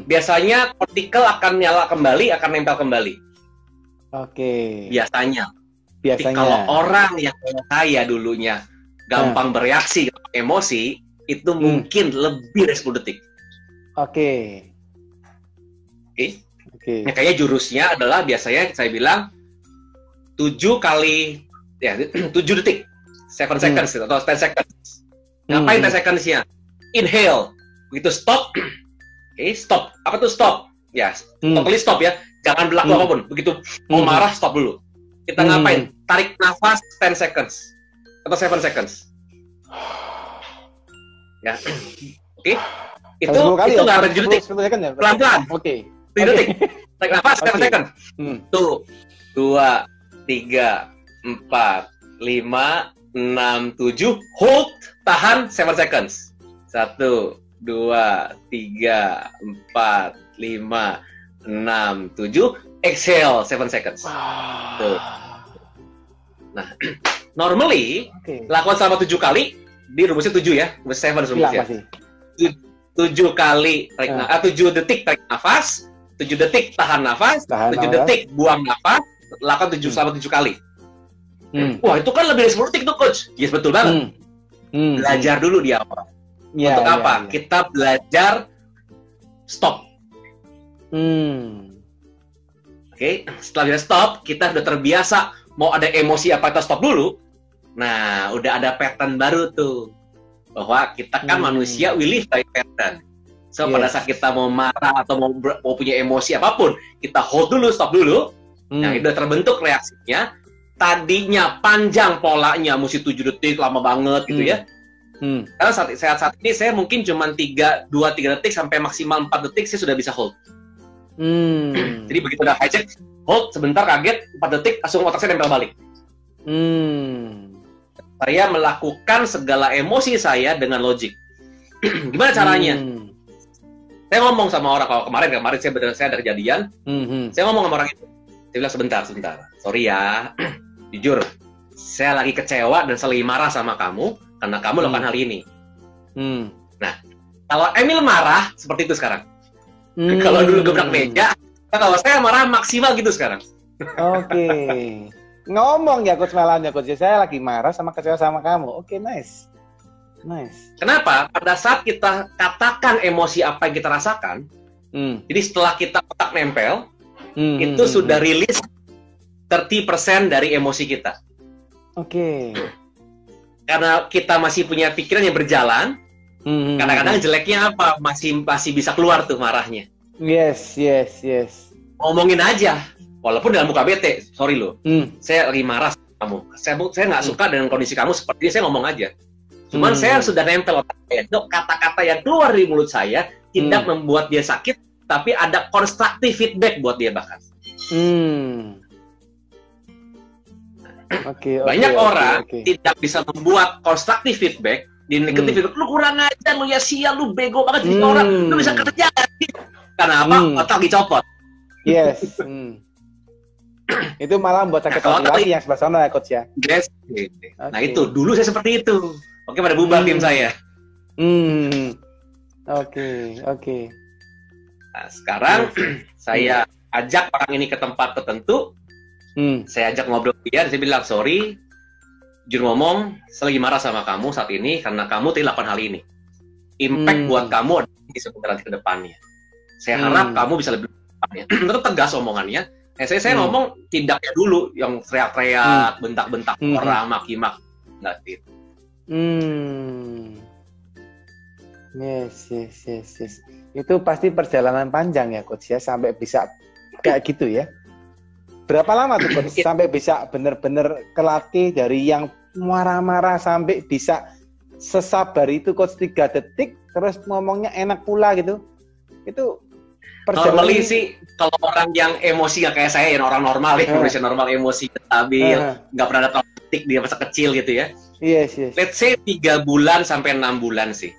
Biasanya kortikel akan nyala kembali, akan nempel kembali. Oke. Biasanya. Jadi kalau orang yang kayak saya dulunya gampang bereaksi, emosi, itu mungkin lebih dari 10 detik. Oke. Makanya jurusnya adalah biasanya saya bilang 7 kali, 7 detik. 7 seconds atau 10 seconds. Ngapain 10 seconds-nya? Inhale. Begitu stop. Stop. Apa tuh stop? Ya, totally stop ya. Jangan berlaku apapun. Begitu mau marah, stop dulu. Kita ngapain? Tarik nafas 10 seconds. Atau 7 seconds. Ya. Itu nggak ada 7 detik. Pelan-pelan. 7 detik. Tarik nafas 7 seconds. 1, 2, 3, 4, 5, 6, 7. Hold. Tahan 7 seconds. 1, 2, 3, 4, 5, 6, 7. Exhale 7 seconds. Tuh. Nah, normally lakukan selama 7 kali, di rumusnya 7 ya, rumus 7 rumusnya. 7 kali tarik 7 detik tarik nafas, 7 detik tahan nafas, 7 detik buang nafas, lakukan selama 7 kali. Wah, itu kan lebih dari 10 detik tuh coach. Yes, betul banget. Belajar dulu di awal. Untuk apa? Kita belajar stop. Setelah kita stop, kita udah terbiasa mau ada emosi apa kita stop dulu. Nah, udah ada pattern baru tuh. Bahwa kita kan manusia, we live by pattern. So, pada saat kita mau marah atau mau punya emosi apapun, kita hold dulu, stop dulu. Nah, itu udah terbentuk reaksinya. Tadinya panjang polanya, mesti 7 detik, lama banget gitu ya. Karena saat ini saya mungkin cuma 2-3 detik sampai maksimal 4 detik saya sudah bisa hold. Jadi begitu udah hijack, hold sebentar, kaget 4 detik langsung otak saya nempel balik. Saya melakukan segala emosi saya dengan logik. Gimana caranya? Saya ngomong sama orang, kalau kemarin saya ada kejadian, saya ngomong sama orang itu, saya bilang sebentar, sorry ya, jujur, saya lagi kecewa dan saya lagi marah sama kamu karena kamu lakukan hal ini. Nah, kalau Emil marah seperti itu sekarang. Kalau dulu gebrak meja, kalau saya marah maksimal gitu sekarang. Oke. Ngomong ya coach Melan ya coach, saya lagi marah sama kecewa sama kamu. Oke, nice. Kenapa? Pada saat kita katakan emosi apa yang kita rasakan, jadi setelah kita otak nempel, itu sudah rilis 30% dari emosi kita. Oke. Karena kita masih punya pikiran yang berjalan, kadang-kadang jeleknya apa? Masih bisa keluar tuh marahnya. Yes. Ngomongin aja, walaupun dalam muka bete, sorry loh, saya lagi marah sama kamu. Saya nggak suka dengan kondisi kamu seperti ini, saya ngomong aja. Cuman saya sudah nempel otak saya. Kata-kata yang keluar dari mulut saya tidak membuat dia sakit, tapi ada constructive feedback buat dia bahkan. Banyak orang tidak bisa membuat constructive feedback di negatif feedback. Lu kurang ajar, lu ya sial, lu bego banget jadi orang, lu bisa kerja. Karena apa? Otak dicopot. Yes. Itu malah membuat sakit hati lagi yang sebelah sana ya coach ya. Yes. Nah itu dulu saya seperti itu. Oke, pada bubar tim saya. Oke. Nah, sekarang saya ajak orang ini ke tempat tertentu. Saya ajak ngobrol dia, saya bilang, sorry, jujur ngomong, saya lagi marah sama kamu saat ini karena kamu tidak lakukan hal ini. Impact buat kamu di sebentar nanti ke depannya. Saya harap kamu bisa lebih depannya. Tetap tegas omongannya. Saya ngomong tindaknya dulu, yang teriak-teriak, bentak-bentak orang, maki-maki. Nggak gitu. Yes. Itu pasti perjalanan panjang ya coach ya, sampai bisa kayak gitu ya. Berapa lama tuh coach sampai bisa benar-benar kelatih dari yang marah-marah sampai bisa sesabar itu coach 3 detik terus ngomongnya enak pula gitu? Itu perjalanan normally sih kalau orang yang emosi nggak kayak saya, yang orang normal ya, manusia normal, emosi stabil, nggak pernah ada detik dia masa kecil gitu ya. Yes. Let's say 3 bulan sampai 6 bulan sih.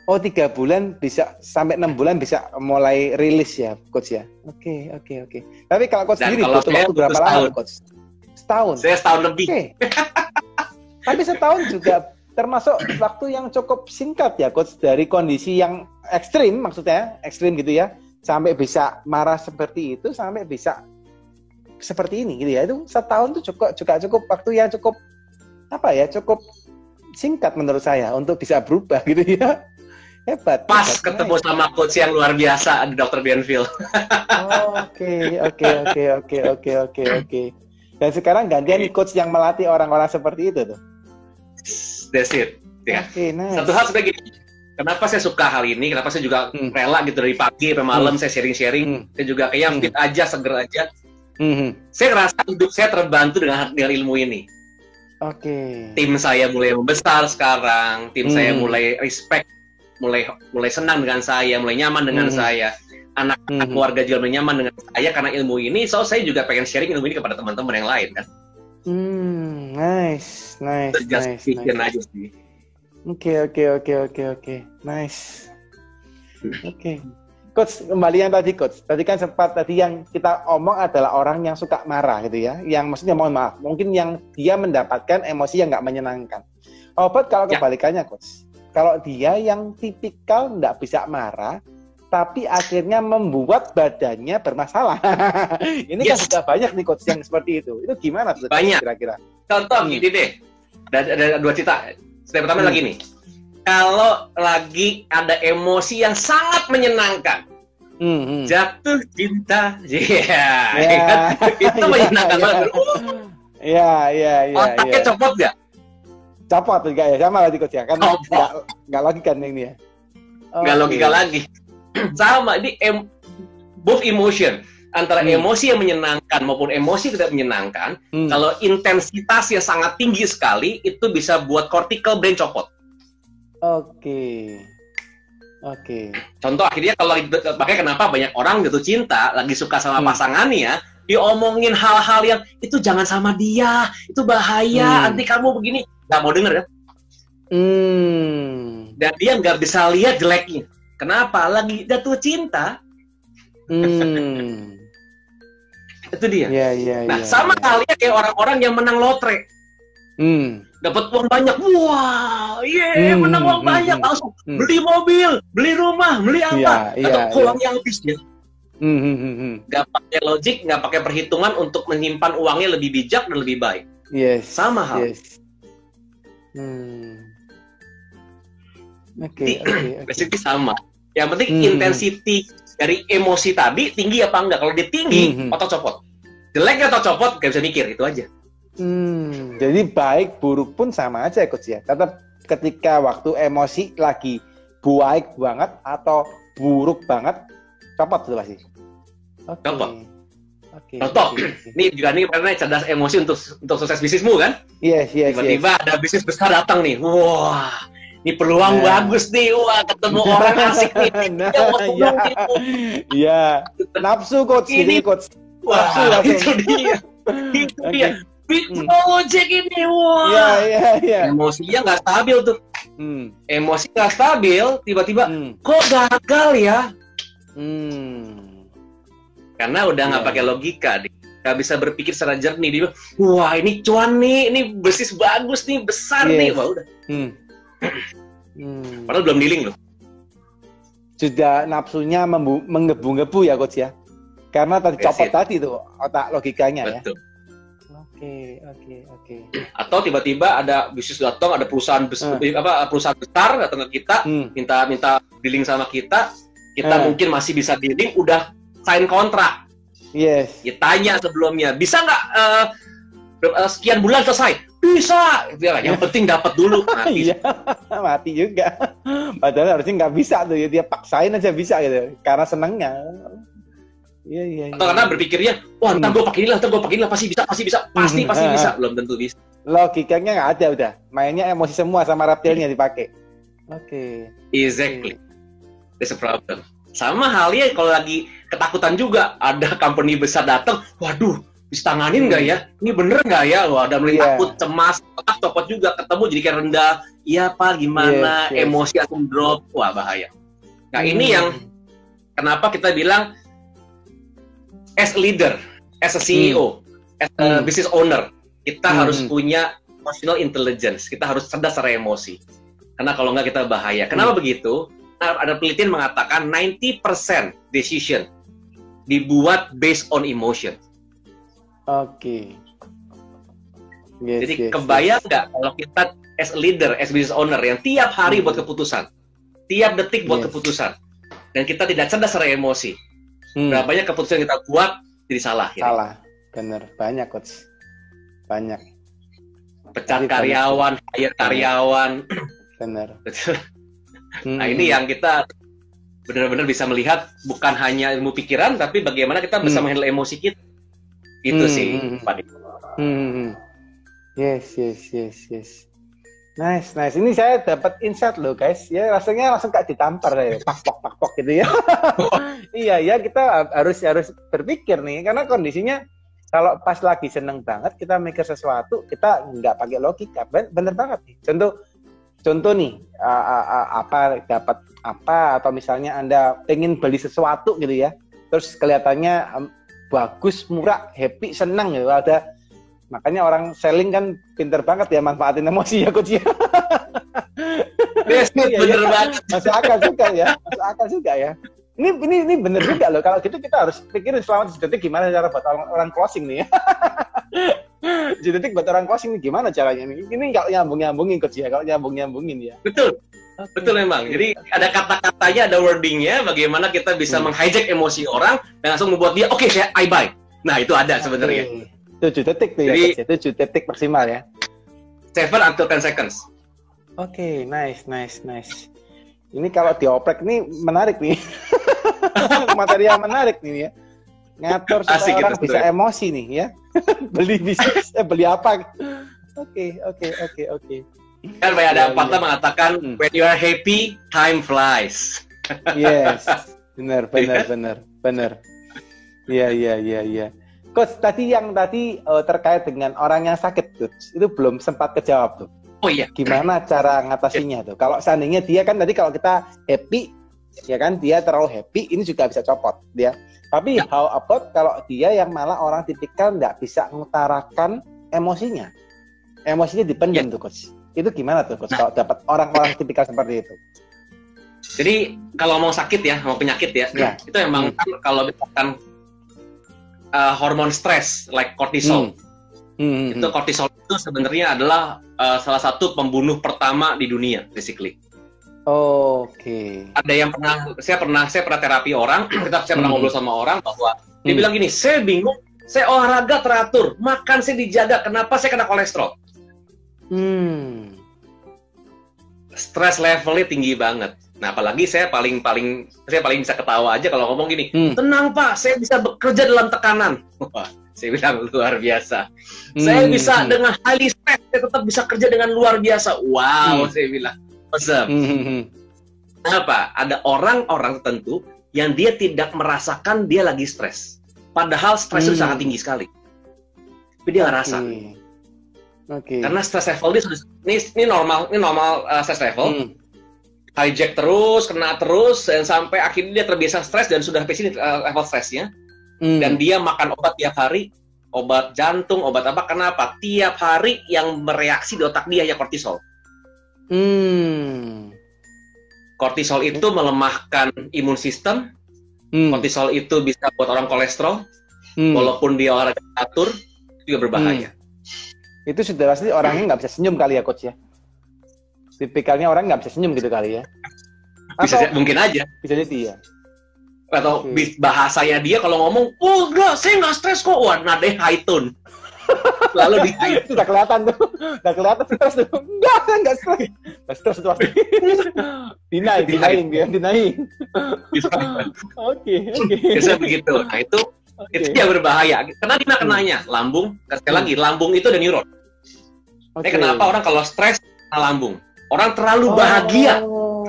Oh, 3 bulan bisa sampai 6 bulan bisa mulai rilis ya, coach ya. Oke. Tapi kalau coach Dan sendiri kalau butuh saya waktu butuh berapa lama, coach? Setahun. Saya setahun lebih. Oke. Tapi setahun juga termasuk waktu yang cukup singkat ya, coach, dari kondisi yang ekstrim, maksudnya ekstrim gitu ya, sampai bisa marah seperti itu, sampai bisa seperti ini gitu ya. Itu setahun tuh cukup waktu yang cukup cukup singkat menurut saya untuk bisa berubah gitu ya. Hebat. Pas ketemu sama coach yang luar biasa di Dr. Bienville. Oke. Dan sekarang gantian nih coach yang melatih orang-orang seperti itu tuh. That's it. Ya. Nice. Satu hal sebenarnya gini. Kenapa saya suka hal ini? Kenapa saya juga rela gitu dari pagi sampai malam saya sharing-sharing. Saya juga kayak fit aja, seger aja. Saya ngerasa hidup saya terbantu dengan ilmu ini. Oke. Tim saya mulai membesar sekarang. Tim saya mulai respect. Mulai senang dengan saya, mulai nyaman dengan saya. Anak-anak keluarga juga mulai nyaman dengan saya karena ilmu ini. So saya juga pengen sharing ilmu ini kepada teman-teman yang lain kan. Nice. Aja sih. Oke. Nice. Oke. Coach, kembali yang tadi coach. Tadi kan sempat yang kita omong adalah orang yang suka marah gitu ya. Yang maksudnya mohon maaf, mungkin yang dia mendapatkan emosi yang nggak menyenangkan. Obat kalau kebalikannya coach. Kalau dia yang tipikal nggak bisa marah, tapi akhirnya membuat badannya bermasalah. Ini kan sudah banyak nih coach yang seperti itu. Itu gimana tuh? Banyak. Kira-kira? Contoh gini deh. Ada 2 cerita. Step pertama lagi nih. Kalau lagi ada emosi yang sangat menyenangkan, jatuh cinta, itu menyenangkan banget. Iya. Otaknya copot nggak? Copot juga ya, sama lagi coach ya, kan nggak logika ini ya. Nggak logika lagi. Sama, ini both emotion. Antara emosi yang menyenangkan maupun emosi yang tidak menyenangkan, kalau intensitasnya sangat tinggi sekali, itu bisa buat cortical brain copot. Oke. Contoh akhirnya kalau makanya kenapa banyak orang jatuh cinta, lagi suka sama pasangannya, diomongin hal-hal yang itu jangan sama dia, itu bahaya, nanti kamu begini, nggak mau denger ya. Dan dia nggak bisa lihat jeleknya. Kenapa? Lagi jatuh cinta. Itu dia. Nah, sama halnya kayak orang-orang yang menang lotre. Dapat uang banyak. Wah, menang uang banyak. Langsung beli mobil, beli rumah, beli apa. Atau uangnya habis ya. Nggak pakai logik, nggak pakai perhitungan untuk menyimpan uangnya lebih bijak dan lebih baik. Sama hal. Basically sama. Yang penting intensity dari emosi tadi tinggi apa enggak. Kalau dia tinggi, otot copot. Jelek atau copot, gak bisa mikir, itu aja. Jadi baik buruk pun sama aja coach ya. Tetap ketika waktu emosi lagi baik banget atau buruk banget, copot sudah pasti. Copot. Contoh, ini juga nih karena cerdas emosi untuk sukses bisnismu kan? Yes. Tiba-tiba ada bisnis besar datang nih. Wah, ini peluang bagus nih. Wah, ketemu orang asik nih. Iya. Nafsu coach ini coach. Wah, itu dia. Itu dia. Big project ini. Wah. Iya. Emosinya nggak stabil tuh. Emosi nggak stabil, tiba-tiba kok gagal ya? Karena udah nggak pakai logika, nggak bisa berpikir secara jernih. Dia, wah ini cuan nih, ini bisnis bagus nih, besar nih, wah udah. Padahal belum dealing loh. Sudah nafsunya menggebu-gebu ya coach ya, karena tadi copot tadi tuh otak logikanya. Betul. Ya. Oke. Atau tiba-tiba ada bisnis datang, ada perusahaan perusahaan besar datang ke kita, minta dealing sama kita mungkin masih bisa dealing, udah sign kontrak. Yes. Ya tanya sebelumnya, bisa nggak sekian bulan selesai? Bisa. Yang penting dapat dulu. Iya, mati juga. Padahal harusnya nggak bisa tuh ya, dia paksain aja bisa gitu, karena senangnya. Iya. Atau karena berpikirnya, wah ntar gue pakai inilah, pasti bisa. Pasti bisa. Belum tentu bisa. Logikanya nggak ada udah. Mainnya emosi semua sama reptilnya dipakai. Oke. Exactly. That's a problem. Sama halnya kalau lagi ketakutan juga, ada company besar datang, waduh, ditanganin nggak ya? Ini bener nggak ya? Wah, udah mulai takut, cemas, copot juga, ketemu jadi kayak rendah. Iya Pak, gimana? Emosi aku drop, wah bahaya. Nah ini yang kenapa kita bilang as a leader, as a CEO, as a business owner, kita harus punya emotional intelligence. Kita harus cerdas secara emosi. Karena kalau nggak kita bahaya. Kenapa begitu? Nah, ada penelitian mengatakan 90% decision dibuat based on emotion. Oke. Jadi kebayang nggak kalau kita as a leader, as business owner yang tiap hari buat keputusan, tiap detik buat keputusan, dan kita tidak cerdas secara emosi, berapa banyak keputusan yang kita buat jadi salah. Salah, bener, banyak coach, banyak. Pecat karyawan, hire karyawan, bener. Nah ini yang kita benar-benar bisa melihat bukan hanya ilmu pikiran, tapi bagaimana kita bisa menghandle emosi kita. Itu sih, Pak. Yes. Nice. Ini saya dapat insight loh, guys. Ya rasanya langsung kayak ditampar ya, pak gitu ya. Iya, kita harus berpikir nih, karena kondisinya kalau pas lagi seneng banget kita mikir sesuatu, kita nggak pakai logika. Bener banget nih. Contoh nih, dapat apa, atau misalnya Anda pengen beli sesuatu gitu ya, terus kelihatannya bagus, murah, happy, senang gitu. Makanya orang selling kan pinter banget ya manfaatin emosi ya coach ya. Bener banget. Masuk akal juga ya. Ini bener juga loh. Kalau gitu kita harus pikirin selama 7 detik gimana cara buat orang closing nih ya. 7 detik buat orang closing nih gimana caranya nih. Ini kalau nyambungin coach ya, kalau nyambungin ya. Betul. Betul memang. Jadi ada kata-katanya, ada wordingnya, bagaimana kita bisa meng-hijack emosi orang dan langsung membuat dia, oke, I buy. Nah, itu ada sebenarnya. 7 detik tuh ya, 7 detik maksimal ya. 7 until 10 seconds. Oke, nice. Ini kalau dioprek nih menarik nih. Materi yang menarik nih ya. Ngatur supaya orang bisa emosi nih ya. Beli bisnis, beli apa. Oke. Kan ada patah mengatakan when you are happy, time flies. Yes, benar. Iya. Coach, tadi terkait dengan orang yang sakit, Coach, itu belum sempat kejawab tuh. Oh iya. Gimana cara ngatasinya tuh? Kalau seandainya dia kan tadi kalau kita happy, ya kan dia terlalu happy, ini juga bisa copot dia. Tapi how about kalau dia yang malah orang tipikal nggak bisa mengutarakan emosinya dipendam tuh Coach. Itu gimana tuh Coach kalau dapat orang-orang tipikal seperti itu? Jadi kalau mau sakit ya, mau penyakit ya. Itu emang kan kalau misalkan hormon stres like cortisol. Itu cortisol itu sebenarnya adalah salah satu pembunuh pertama di dunia basically. Oke. Ada yang saya pernah terapi orang, saya pernah ngobrol sama orang bahwa dia bilang gini, saya bingung, saya olahraga teratur, makan saya dijaga, kenapa saya kena kolesterol? Stress levelnya tinggi banget. Nah, apalagi saya paling bisa ketawa aja kalau ngomong gini, tenang Pak, saya bisa bekerja dalam tekanan. Wah, saya bilang luar biasa. Saya bisa dengan highly stress, saya tetap bisa kerja dengan luar biasa. Wow, saya bilang. Awesome. Kenapa? Ada orang-orang tertentu yang dia tidak merasakan dia lagi stres. Padahal stres itu sangat tinggi sekali. Tapi dia nggak rasa. Karena stress level dia ini normal stress level. Hijack terus, kena terus, dan sampai akhirnya dia terbiasa stres dan sudah sampai sini level stresnya. Dan dia makan obat tiap hari, obat jantung, obat apa? Kenapa? Tiap hari yang bereaksi di otak dia ya kortisol. Kortisol itu melemahkan imun sistem. Kortisol itu bisa buat orang kolesterol. Walaupun dia olahraga teratur, itu juga berbahaya. Itu sudah pasti orangnya nggak bisa senyum kali ya Coach ya? Tipikalnya orang nggak bisa senyum gitu kali ya? Bisa, mungkin aja. Bisa jadi ya. Atau bahasanya dia kalau ngomong, oh enggak, saya nggak stres kok. Wah, nadanya high tone. Lalu di high tone. Udah kelihatan tuh. Udah kelihatan stres tuh. Enggak, saya nggak stres. Nggak stres tuh pasti. Dinaik. Oke. Bisa begitu. Nah, itu yang berbahaya. Karena dia kenanya lambung. Sekali lagi, lambung itu ada neuron. Kenapa orang kalau stres kena lambung? Orang terlalu bahagia,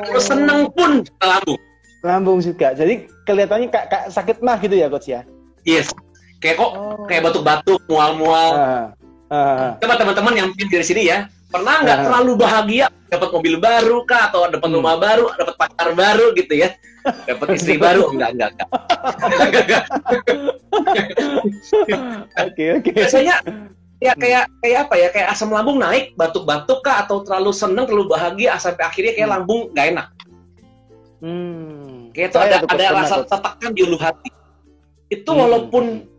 terus seneng pun kena lambung. Lambung juga. Jadi kelihatannya kayak sakit mah gitu ya Coach ya? Yes. Kayak kok kayak batuk-batuk, mual-mual. Coba teman-teman yang mungkin dari sini ya, pernah nggak terlalu bahagia dapat mobil baru kah, atau dapat rumah baru, dapat pacar baru gitu ya, dapat istri baru? Enggak. Oke. Biasanya ya kayak apa ya, kayak asam lambung naik, batuk-batuk kah, atau terlalu seneng, terlalu bahagia sampai akhirnya kayak lambung nggak enak. Kayak itu ada rasa tertekan di ulu hati. Itu walaupun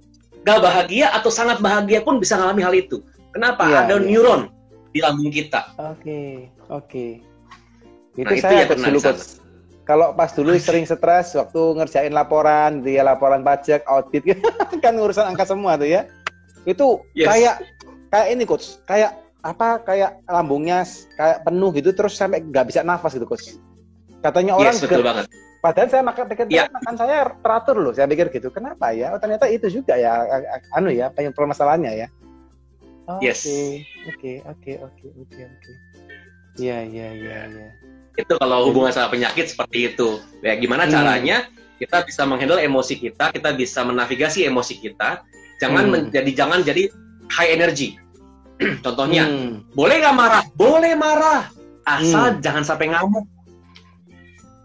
nggak bahagia atau sangat bahagia pun bisa ngalami hal itu. Kenapa? Ada neuron di lambung kita. Oke. Itu Nah, saya itu dulu, Coach. Kalau pas dulu sering stres waktu ngerjain laporan, laporan pajak, audit, kan urusan angka semua tuh ya. Itu kayak ini, Coach. Kayak lambungnya kayak penuh gitu, terus sampai nggak bisa nafas gitu, Coach. Katanya orang betul banget. Padahal saya makan saya teratur loh, saya pikir gitu. Kenapa ya? Oh, ternyata itu juga ya, permasalahannya ya. Oke. Iya. Itu kalau hubungan sama penyakit seperti itu. Ya gimana caranya kita bisa menghandle emosi kita bisa menavigasi emosi kita. Jangan jadi high energy. Contohnya, boleh nggak marah? Boleh marah. Asal jangan sampai ngamuk.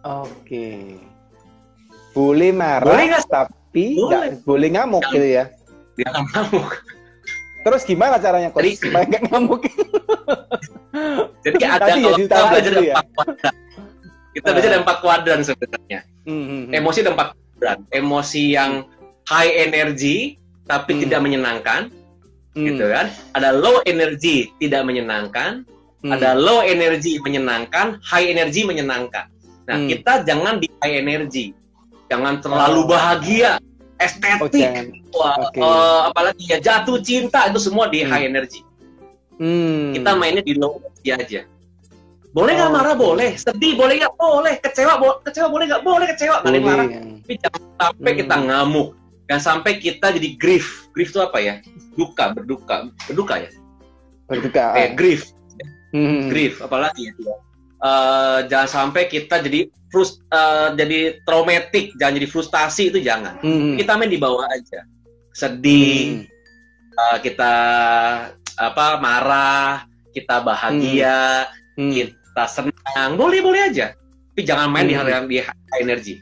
Oke. Boleh marah, tapi nggak boleh ngamuk gitu ya? Jangan ngamuk. Terus gimana caranya, Coach? Supaya nggak ngamuk? Jadi kalau kita belajar ada 4 kuadran. Kita belajar ada 4 kuadran sebenarnya. Emosi ada 4 kuadran. Emosi yang high energy, tapi tidak menyenangkan. Gitu kan? Ada low energy, tidak menyenangkan. Ada low energy, menyenangkan. High energy, menyenangkan. Nah, kita jangan di high energy. Jangan terlalu bahagia, estetik, apalagi ya jatuh cinta, itu semua di high energy. Kita mainnya di low energy aja. Boleh nggak marah? Boleh. Sedih? Boleh nggak? Boleh. Kecewa boleh nggak? Boleh kecewa. Nggak ada yang marah. Tapi jangan sampai kita ngamuk. Jangan sampai kita jadi grief. Grief itu apa ya? Berduka ya? Berduka. Grief. Grief, apalagi ya? Jangan sampai kita jadi traumatik, jangan jadi frustasi, itu jangan. Kita main di bawah aja. Sedih, kita marah, kita bahagia, kita senang, boleh aja. Tapi jangan main di high energy.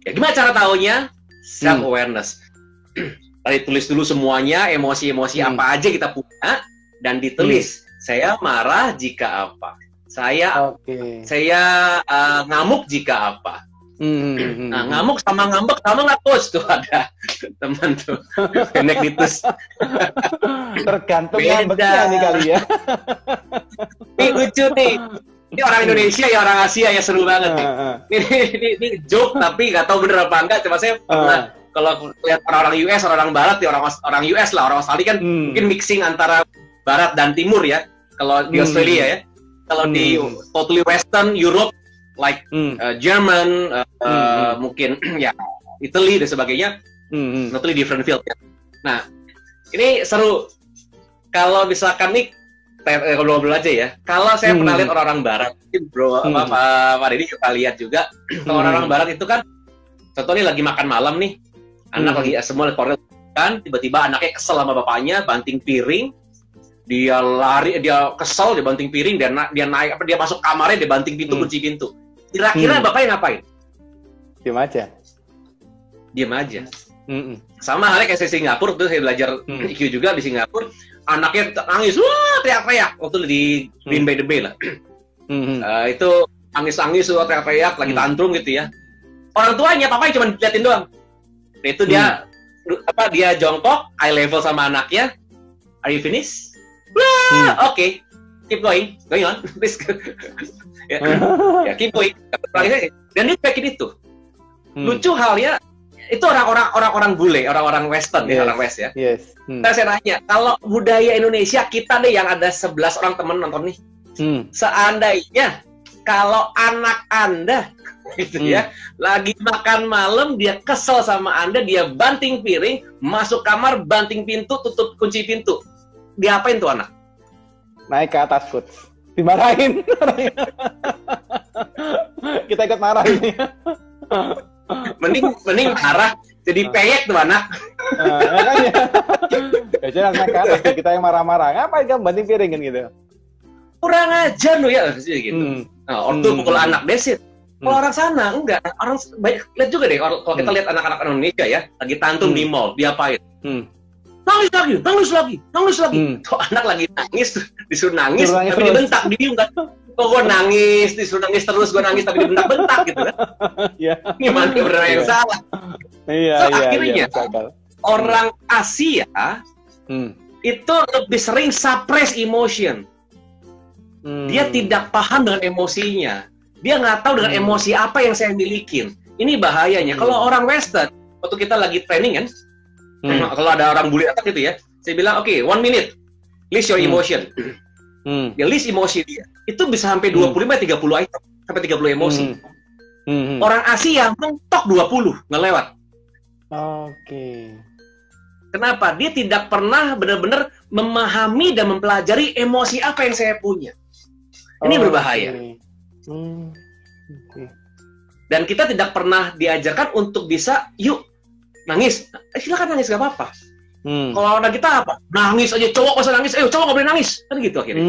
Ya, gimana cara taunya? Self awareness. Tadi tulis dulu semuanya, emosi-emosi apa aja kita punya, dan ditulis. Saya marah jika apa? Saya ngamuk jika apa? Nah, ngamuk sama ngambek sama nggak, Coach? Tuh ada teman tuh Benedictus. Tergantung ngambeknya nih kali ya. Ini lucu nih. Ini orang Indonesia ya, orang Asia ya, seru banget nih. Ini joke tapi nggak tahu bener apa enggak. Cuma saya pernah kalau lihat orang US, orang Barat ya, orang US lah, orang Australia kan mungkin mixing antara Barat dan Timur ya. Kalau di Australia ya, kalau di totally Western Europe, like German, mungkin ya Italy dan sebagainya, totally different field. Ya. Nah, ini seru. Kalau misalkan nih, ngobrol aja ya. Kalau saya pernah lihat orang-orang Barat, mungkin Pak Deddy juga lihat juga. Kalau orang-orang Barat itu kan, contohnya lagi makan malam nih, anak lagi semua keluarga kan, tiba-tiba anaknya kesel sama bapaknya, banting piring. Dia lari, dia kesel, dia banting piring, dia naik, dia masuk kamarnya, dia banting pintu, kunci pintu. Kira-kira bapaknya ngapain? Diam aja. Sama halnya kayak saya Singapura tuh, saya belajar IQ juga di Singapura. Anaknya nangis, wah teriak-teriak waktu di Green by the Bay lah. Itu nangis-nangis, teriak-teriak, lagi tantrum gitu ya. Orang tuanya, papanya cuma diliatin doang. Itu dia jongkok, eye level sama anaknya. Are you finished? Oke. Keep going on. Please. Keep going. Dan dia bikin itu. Lucu halnya, itu orang-orang bule, orang-orang Western ya, orang West ya. Saya nanya, kalau budaya Indonesia kita deh yang ada 11 orang teman nonton nih. Seandainya kalau anak Anda gitu ya, lagi makan malam, dia kesel sama Anda, dia banting piring, masuk kamar, banting pintu, tutup kunci pintu. Diapain tuh anak? Naik ke atas, Coach. Dimarahin. Kita ikut marah ini. mending marah jadi peyek tuh anak. Makanya. Biasanya anak ke atas kita yang marah-marah. Ngapain kamu banting piring kan gitu? Kurang ajar lu ya gitu. Nah, ortu pukul anak desit. Kalau orang sana enggak, orang baik lihat juga deh kalau kita lihat anak-anak Indonesia ya, lagi tantrum di mall, diapain? Nangis lagi. Tuh anak lagi nangis, disuruh nangis tapi dibentak, diem kan. Kok gue nangis, disuruh nangis terus, gue nangis tapi dibentak-bentak gitu kan. Iya. Gimana benar yang salah? Iya, akhirnya orang Asia itu lebih sering suppress emotion. Dia tidak paham dengan emosinya. Dia nggak tahu dengan emosi apa yang saya milikin. Ini bahayanya. Kalau orang Western, waktu kita lagi training kan, kalau ada orang bully attack gitu ya, saya bilang, oke, 1 minute, list your emotion. Dia list emosi dia. Itu bisa sampai 25-30 item, sampai 30 emosi. Orang Asia mentok 20, nggak lewat. Oke. Kenapa? Dia tidak pernah benar-benar memahami dan mempelajari emosi apa yang saya punya. Ini berbahaya. Dan kita tidak pernah diajarkan untuk bisa, yuk, nangis. Silakan nangis, gak apa-apa. Kalau orang kita apa? Nangis aja, cowok masa nangis, ayo cowok gak boleh nangis. Kan gitu akhirnya.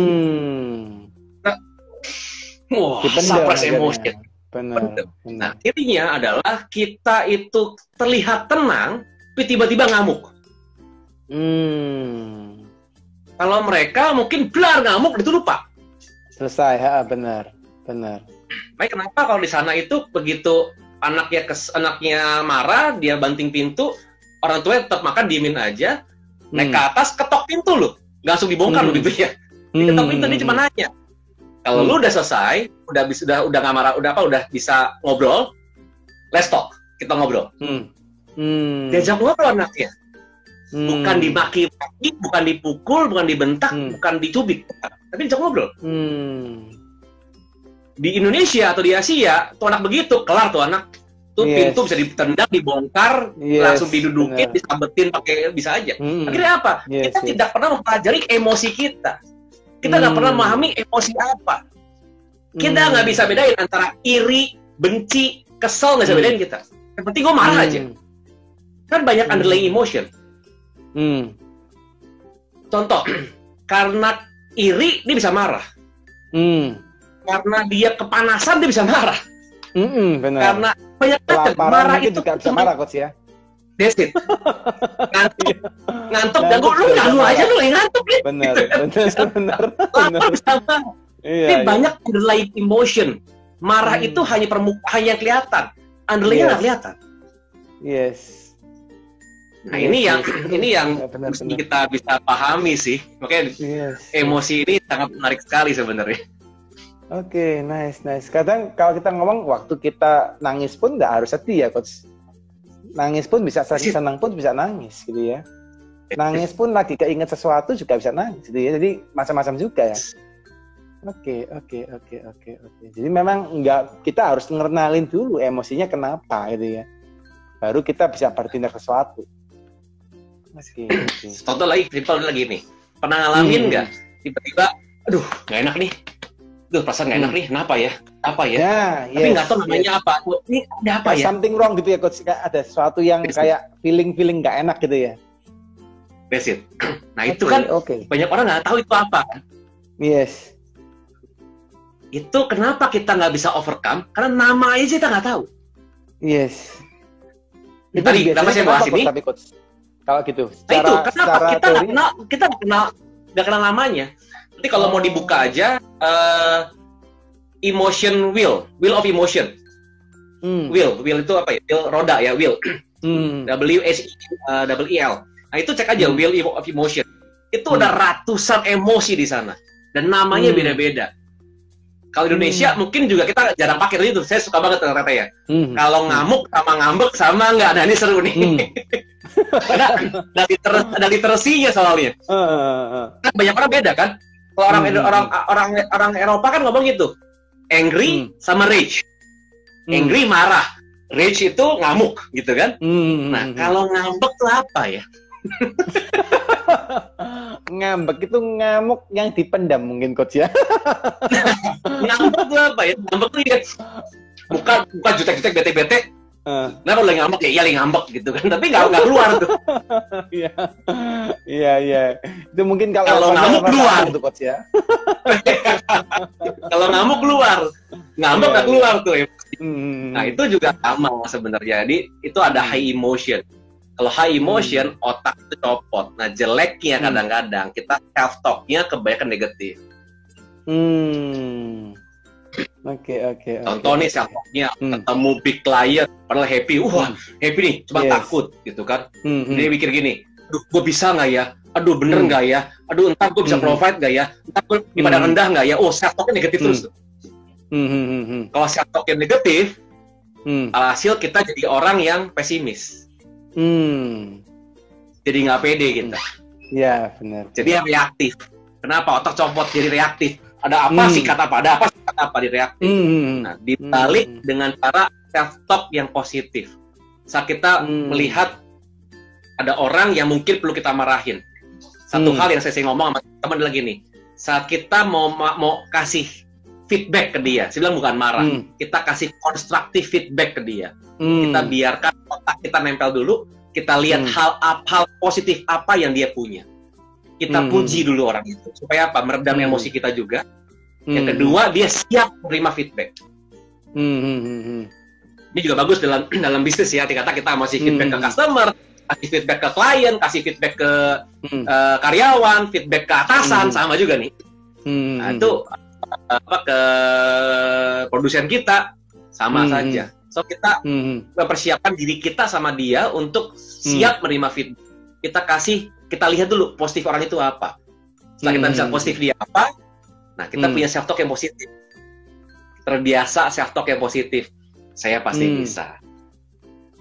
Suppress emotion. Benar. Nah, intinya adalah kita itu terlihat tenang, tapi tiba-tiba ngamuk. Kalau mereka mungkin belar ngamuk, itu lupa. Selesai, benar. Baik, kenapa kalau di sana itu begitu anaknya marah, dia banting pintu, orang tua tetap makan, diemin aja, naik ke atas, ketok pintu loh, nggak langsung dibongkar loh gitu ya. Ketok pintu, dia cuma nanya. Kalau lu udah selesai, udah nggak marah, udah bisa ngobrol, let's talk, kita ngobrol. Diajak ngobrol anaknya. Bukan dimaki-maki, bukan dipukul, bukan dibentak, bukan dicubit, tapi diajak ngobrol. Di Indonesia atau di Asia, tuh anak begitu, kelar tuh anak. Tuh pintu bisa ditendang, dibongkar, langsung didudukin, disambetin pakai bisa aja. Akhirnya apa? Kita tidak pernah mempelajari emosi kita. Kita nggak pernah memahami emosi apa. Kita nggak bisa bedain antara iri, benci, kesel, nggak bisa bedain kita. Yang penting gue marah aja. Kan banyak underlying emotion. Contoh, karena iri, dia bisa marah. Karena dia kepanasan, dia bisa marah. Benar. Karena banyak marah itu juga bisa marah, coach ya. That's it. Ngantuk dan lu aja lu yang ngantuk ya. Benar. Lapar sama. Ini banyak underlying emotion. Marah itu hanya hanya kelihatan. Underlying nggak kelihatan. Yes. Nah, ini yang mesti kita bisa pahami sih. Makanya emosi ini sangat menarik sekali sebenarnya. Oke, nice. Kadang kalau kita ngomong waktu kita nangis pun nggak harus sedih ya, coach. Nangis pun bisa senang pun bisa nangis gitu ya. Nangis pun lagi keinget sesuatu juga bisa nangis gitu ya. Jadi macam-macam juga ya. Oke. Jadi memang kita harus ngenalin dulu emosinya kenapa gitu ya. Baru kita bisa bertindak sesuatu. Oke. Contoh lagi nih. Pernah ngalamin nggak? Tiba-tiba, aduh, nggak enak nih. Duh, perasaan nggak enak nih. Kenapa ya? Tapi nggak tahu namanya apa. Ini ada apa ya? Something wrong gitu ya, coach. Ada sesuatu yang kayak feeling nggak enak gitu ya. Besit. Nah, itu kan banyak orang nggak tahu itu apa. Yes. Itu kenapa kita nggak bisa overcome? Karena nama aja kita nggak tahu. Yes. Itu tadi, kenapa saya bahas ini? Tapi, coach, kalau gitu. Nah itu, kenapa kita nggak kenal namanya? Nanti kalau mau dibuka aja, emotion wheel of emotion. Wheel itu apa ya? Wheel roda ya, wheel. W-H-E-L. Nah itu cek aja wheel of emotion. Itu ada ratusan emosi di sana dan namanya beda-beda. Kalau Indonesia mungkin juga kita jarang pakai itu. Saya suka banget ternyata ya. Kalau ngamuk sama ngambek sama nggak, nah ini seru nih. Ada literasinya soalnya. Kan banyak orang beda kan. Kalau orang Eropa kan ngomong gitu. Angry sama rage. Angry marah, rage itu ngamuk gitu kan. Nah, kalau ngambek tuh apa ya? Ngambek itu ngamuk yang dipendam mungkin, coach ya. Ngambek tuh apa ya? Ngambek tuh ya bukan jutek-jutek bete-bete. Nah kalau lagi ngambek ya lagi ngambek gitu kan, tapi nggak keluar tuh. Iya. Itu mungkin kalau ngamuk keluar tuh coach ya. Kalau ngamuk keluar, ngambek nggak keluar tuh. Nah itu juga sama sebenarnya. Jadi itu ada high emotion. Kalau high emotion, otak itu copot. Nah jeleknya kadang-kadang kita self talk-nya kebanyakan negatif. Oke. Contoh nih self talk-nya ketemu big client, padahal happy, happy nih, cuma takut gitu kan. Dia mikir gini, aduh gue bisa nggak ya? Aduh bener nggak ya? Aduh entar gue bisa provide nggak ya? Entar gue di pada rendah nggak ya? Oh self talk-nya negatif terus. Kalau self talk-nya negatif, alhasil kita jadi orang yang pesimis. Jadi nggak pede kita. Iya benar. Jadi reaktif. Kenapa otak copot jadi reaktif? Ada apa sih kata apa? Ada apa sih kata apa di reaktif? Nah, dibalik dengan cara self talk yang positif. Saat kita melihat ada orang yang mungkin perlu kita marahin. Satu hal yang saya ngomong sama teman lagi nih. Saat kita mau kasih feedback ke dia, saya bilang bukan marah. Kita kasih konstruktif feedback ke dia. Kita biarkan otak kita nempel dulu. Kita lihat hal positif apa yang dia punya. Kita puji dulu orang itu supaya apa? Meredam emosi kita juga. Yang kedua, dia siap menerima feedback. Ini juga bagus dalam bisnis ya. Dikata kita masih feedback ke customer, kasih feedback ke klien, kasih feedback ke karyawan, feedback ke atasan, sama juga nih. Nah, itu ke produsen kita sama saja. So kita mempersiapkan diri kita sama dia untuk siap menerima feedback. Kita lihat dulu positif orang itu apa. Setelah kita bisa positif dia apa, nah kita punya self talk yang positif. Terbiasa self talk yang positif. Saya pasti bisa.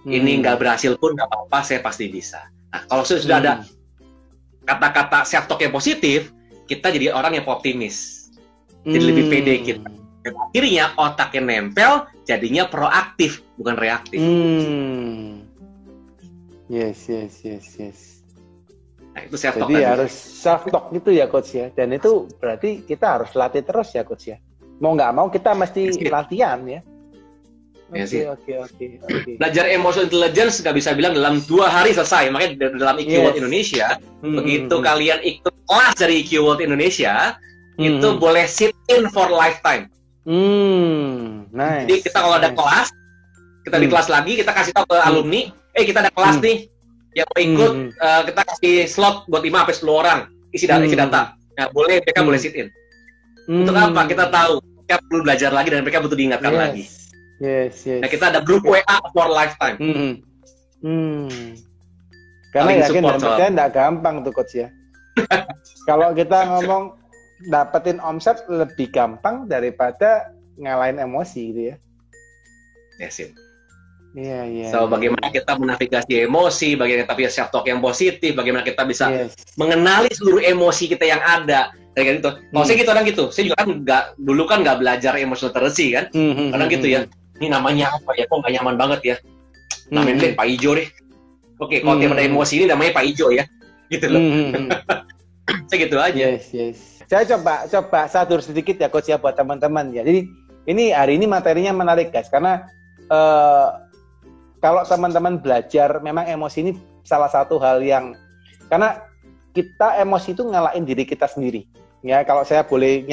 Ini nggak berhasil pun nggak apa-apa, saya pasti bisa. Nah kalau sudah ada kata-kata self talk yang positif, kita jadi orang yang optimis. Jadi lebih pede kita. Dan akhirnya otak yang nempel jadinya proaktif, bukan reaktif. Yes. Nah, itu self talk. Jadi harus self talk gitu ya coach ya. Dan itu berarti kita harus latih terus ya coach ya. Mau nggak mau kita mesti latihan ya. Oke. Belajar emotional intelligence nggak bisa bilang dalam 2 hari selesai. Makanya dalam EQ World Indonesia, begitu kalian ikut kelas dari EQ World Indonesia, itu boleh sit in for lifetime. Nice. Jadi kita kalau ada kelas, kita di kelas lagi, kita kasih tahu ke alumni, kita ada kelas nih, yang mau ikut, kita kasih slot buat 5-10 orang, isi data. Nah, mereka boleh sit in. Untuk apa? Kita tahu, mereka perlu belajar lagi dan mereka butuh diingatkan lagi. Yes. Nah, kita ada grup WA for lifetime. Karena yakin dan percaya nggak gampang tuh coach ya. Kalau kita ngomong dapetin omset lebih gampang daripada ngalahin emosi gitu ya. Yes. Iya. So, bagaimana kita menavigasi emosi, bagaimana kita bisa self talk yang positif, bagaimana kita bisa mengenali seluruh emosi kita yang ada. Kayak gitu. Kalau saya gitu orang gitu, saya juga kan nggak belajar emotional literacy kan. Kadang gitu ya. Ini namanya apa ya? Kok nggak nyaman banget ya? Namanya Pak Ijo deh. Oke, kalau tiap ada emosi ini namanya Pak Ijo ya. Gitu loh. Saya gitu aja. Yes. Saya coba sadur sedikit ya coach ya buat teman-teman ya. Jadi hari ini materinya menarik guys karena kalau teman-teman belajar memang emosi ini salah satu hal yang karena kita emosi itu ngalahin diri kita sendiri. Ya kalau saya boleh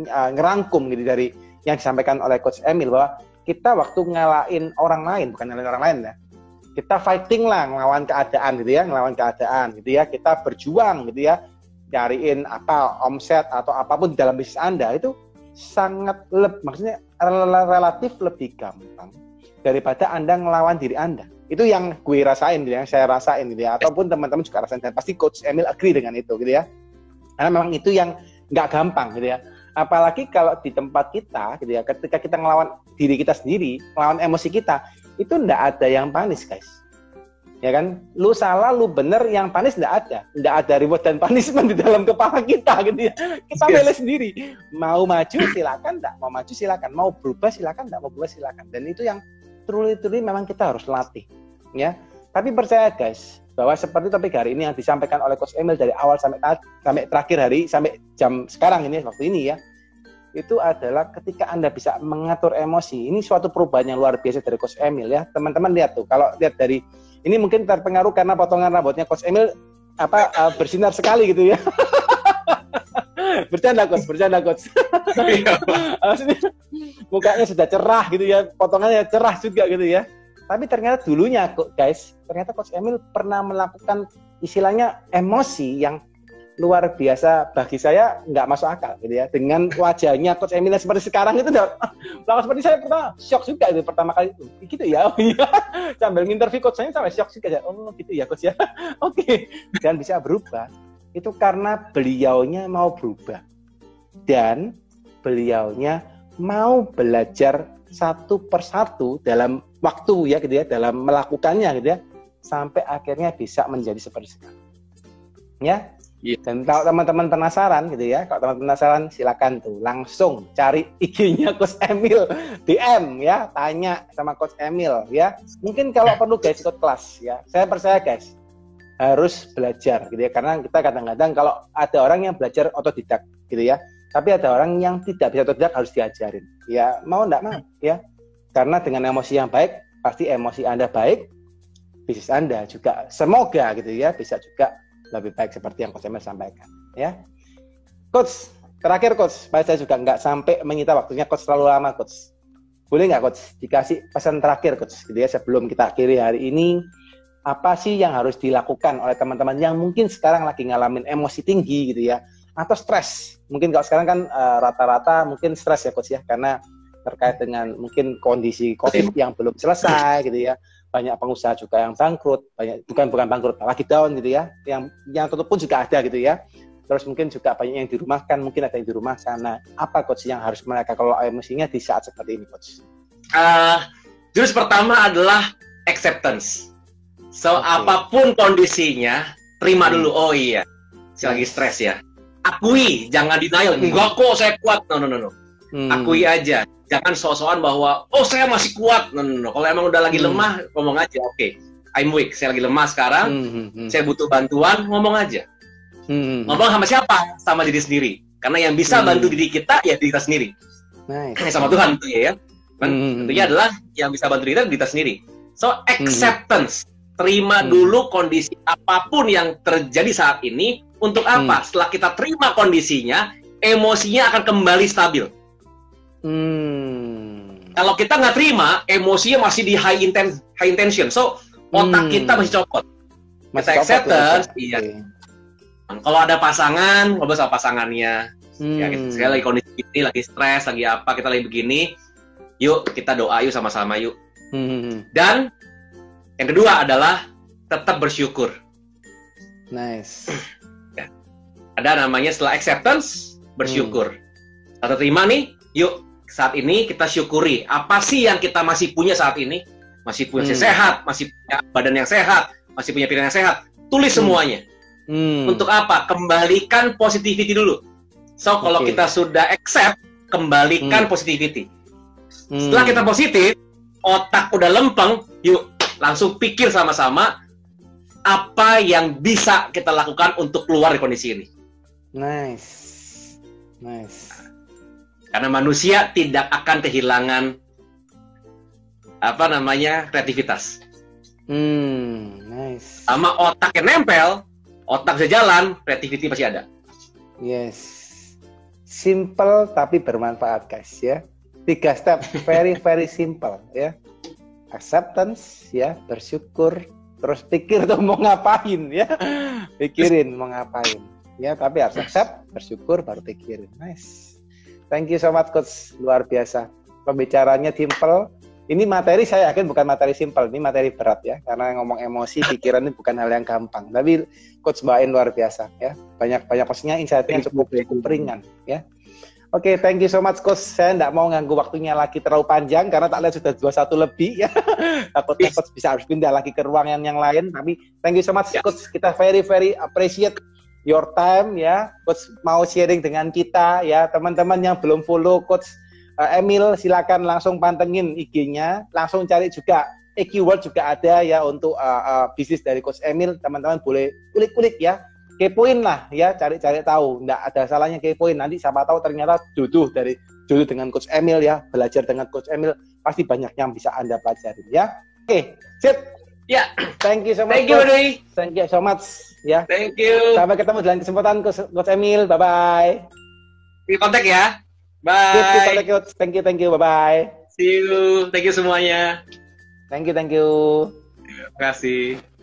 ngerangkum gitu dari yang disampaikan oleh Coach Emil bahwa kita waktu ngalahin orang lain, bukan ngalahin orang lain ya. Kita fighting lah ngelawan keadaan gitu ya. Kita berjuang gitu ya. Nyariin omset atau apapun di dalam bisnis Anda itu sangat maksudnya relatif lebih gampang daripada Anda ngelawan diri Anda. Itu yang gue rasain gitu, yang saya rasain gitu ya. Ataupun teman-teman juga rasain dan pasti Coach Emil agree dengan itu gitu ya. Karena memang itu yang nggak gampang gitu ya. Apalagi kalau di tempat kita gitu ya, ketika kita ngelawan diri kita sendiri, ngelawan emosi kita, itu nggak ada yang panis guys. Ya kan, lu salah, lu bener, yang panis nggak ada reward dan punishment di dalam kepala kita gitu ya. Kita milih sendiri, mau maju silakan, nggak mau maju silakan, mau berubah silakan, nggak mau berubah silakan. Dan itu yang truly memang kita harus latih, ya. Tapi percaya guys, bahwa seperti topik hari ini yang disampaikan oleh Coach Emil dari awal sampai terakhir hari, sampai jam sekarang ini, waktu ini ya, itu adalah ketika Anda bisa mengatur emosi. Ini suatu perubahan yang luar biasa dari Coach Emil ya. Teman-teman lihat tuh, kalau lihat dari ini mungkin terpengaruh karena potongan rambutnya Coach Emil bersinar sekali gitu ya. Bercanda Coach. Mukanya sudah cerah gitu ya, potongannya cerah juga gitu ya. Tapi ternyata dulunya guys, ternyata Coach Emil pernah melakukan istilahnya emosi yang luar biasa, bagi saya nggak masuk akal gitu ya. Dengan wajahnya Coach Emil seperti sekarang itu langsung seperti saya pertama shock juga itu pertama kali gitu ya. Oh iya. Sambil nginterview coach saya sampai shock juga ya. Oh gitu ya coach ya. Oke. Dan bisa berubah itu karena beliaunya mau berubah dan beliaunya mau belajar satu persatu dalam waktu ya gitu ya, dalam melakukannya gitu ya, sampai akhirnya bisa menjadi seperti sekarang. Ya. Dan kalau teman-teman penasaran gitu ya, kalau teman-teman penasaran silakan tuh langsung cari IG-nya Coach Emil, DM ya, tanya sama Coach Emil ya. Mungkin kalau perlu guys ikut kelas ya. Saya percaya guys harus belajar gitu ya, karena kita kadang-kadang kalau ada orang yang belajar otodidak gitu ya, tapi ada orang yang tidak bisa otodidak harus diajarin. Ya mau enggak mau ya. Karena dengan emosi yang baik, pasti emosi Anda baik, bisnis Anda juga semoga gitu ya bisa juga lebih baik seperti yang Coach Emil sampaikan ya. Coach, terakhir Coach, saya juga nggak sampai menyita waktunya Coach terlalu lama Coach. Boleh nggak Coach dikasih pesan terakhir Coach gitu ya sebelum kita akhiri hari ini, apa sih yang harus dilakukan oleh teman-teman yang mungkin sekarang lagi ngalamin emosi tinggi gitu ya, atau stres. Mungkin kalau sekarang kan rata-rata mungkin stres ya Coach ya, karena terkait dengan mungkin kondisi COVID yang belum selesai gitu ya. Banyak pengusaha juga yang bangkrut, bukan bangkrut, lagi down gitu ya. Yang tutup pun juga ada gitu ya. Terus mungkin juga banyak yang dirumahkan, mungkin ada yang dirumahkan. Nah, apa Coach yang harus mereka kelola emosinya di saat seperti ini Coach? Jurus pertama adalah acceptance. So, apapun kondisinya, terima dulu. Oh iya, saya lagi stres ya. Akui, jangan denial. Enggak kok, saya kuat. No. Akui aja. Jangan sok-sokan bahwa, oh saya masih kuat. No. Kalau emang udah lagi lemah, ngomong aja. Oke, I'm weak. Saya lagi lemah sekarang. Saya butuh bantuan, ngomong aja. Ngomong sama siapa? Sama diri sendiri. Karena yang bisa bantu diri kita, ya diri kita sendiri. Nice. Sama Tuhan tentunya ya. Tentunya adalah yang bisa bantu diri kita sendiri. So, acceptance. Terima dulu kondisi apapun yang terjadi saat ini. Untuk apa? Setelah kita terima kondisinya, emosinya akan kembali stabil. Kalau kita nggak terima, emosinya masih di high intention. So, otak kita masih copot. Kita acceptance, iya. Kalau ada pasangan, ngobrol sama pasangannya. Ya, saya lagi kondisi ini, lagi stres, lagi apa, kita lagi begini. Yuk, kita doa yuk sama-sama yuk. Dan yang kedua adalah tetap bersyukur. Nice. Ya. Ada namanya setelah acceptance, bersyukur. Kita terima nih, yuk saat ini kita syukuri. Apa sih yang kita masih punya saat ini? Masih punya sehat, masih punya badan yang sehat, masih punya pikiran yang sehat. Tulis semuanya. Untuk apa? Kembalikan positivity dulu. So, kalau kita sudah accept, kembalikan positivity. Setelah kita positif, otak udah lempeng, yuk langsung pikir sama-sama apa yang bisa kita lakukan untuk keluar dari kondisi ini. Nice. Karena manusia tidak akan kehilangan kreativitas. Nice. Sama otak yang nempel, otak bisa jalan, creativity pasti ada. Yes. Simple tapi bermanfaat guys ya. 3 step, very simple ya. Acceptance ya, bersyukur, terus pikir tuh mau ngapain ya. Pikirin mau ngapain. Ya, tapi harus accept, bersyukur, baru pikirin. Nice. Thank you so much Coach, luar biasa. Pembicaranya simple. Ini materi saya yakin bukan materi simple, ini materi berat ya. Karena ngomong emosi, pikiran ini bukan hal yang gampang. Tapi Coach bawain luar biasa ya. Banyak maksudnya insight-nya cukup ringan ya. Oke, thank you so much Coach. Saya tidak mau ganggu waktunya lagi terlalu panjang karena tak lihat sudah 21 lebih ya. Takutnya Coach bisa harus pindah lagi ke ruangan yang lain. Tapi thank you so much Coach. Kita very appreciate your time ya. Coach mau sharing dengan kita ya. Teman-teman yang belum follow Coach Emil, silakan langsung pantengin IG-nya. Langsung cari juga EQ World juga ada ya untuk bisnis dari Coach Emil. Teman-teman boleh kulik-kulik ya. kepoin lah ya, cari-cari tahu. Nggak ada salahnya kepoin. Nanti siapa tahu ternyata jodoh dengan Coach Emil ya. Belajar dengan Coach Emil pasti banyak yang bisa Anda pelajari ya. Oke, sip. Ya. Thank you so much. Thank you, Budi. Thank you so much ya. Thank you. Sampai ketemu dalam kesempatan Coach Emil. Bye bye. Di kontak ya. Bye. Thank you. Bye bye. See you. Thank you semuanya. Thank you. Terima kasih.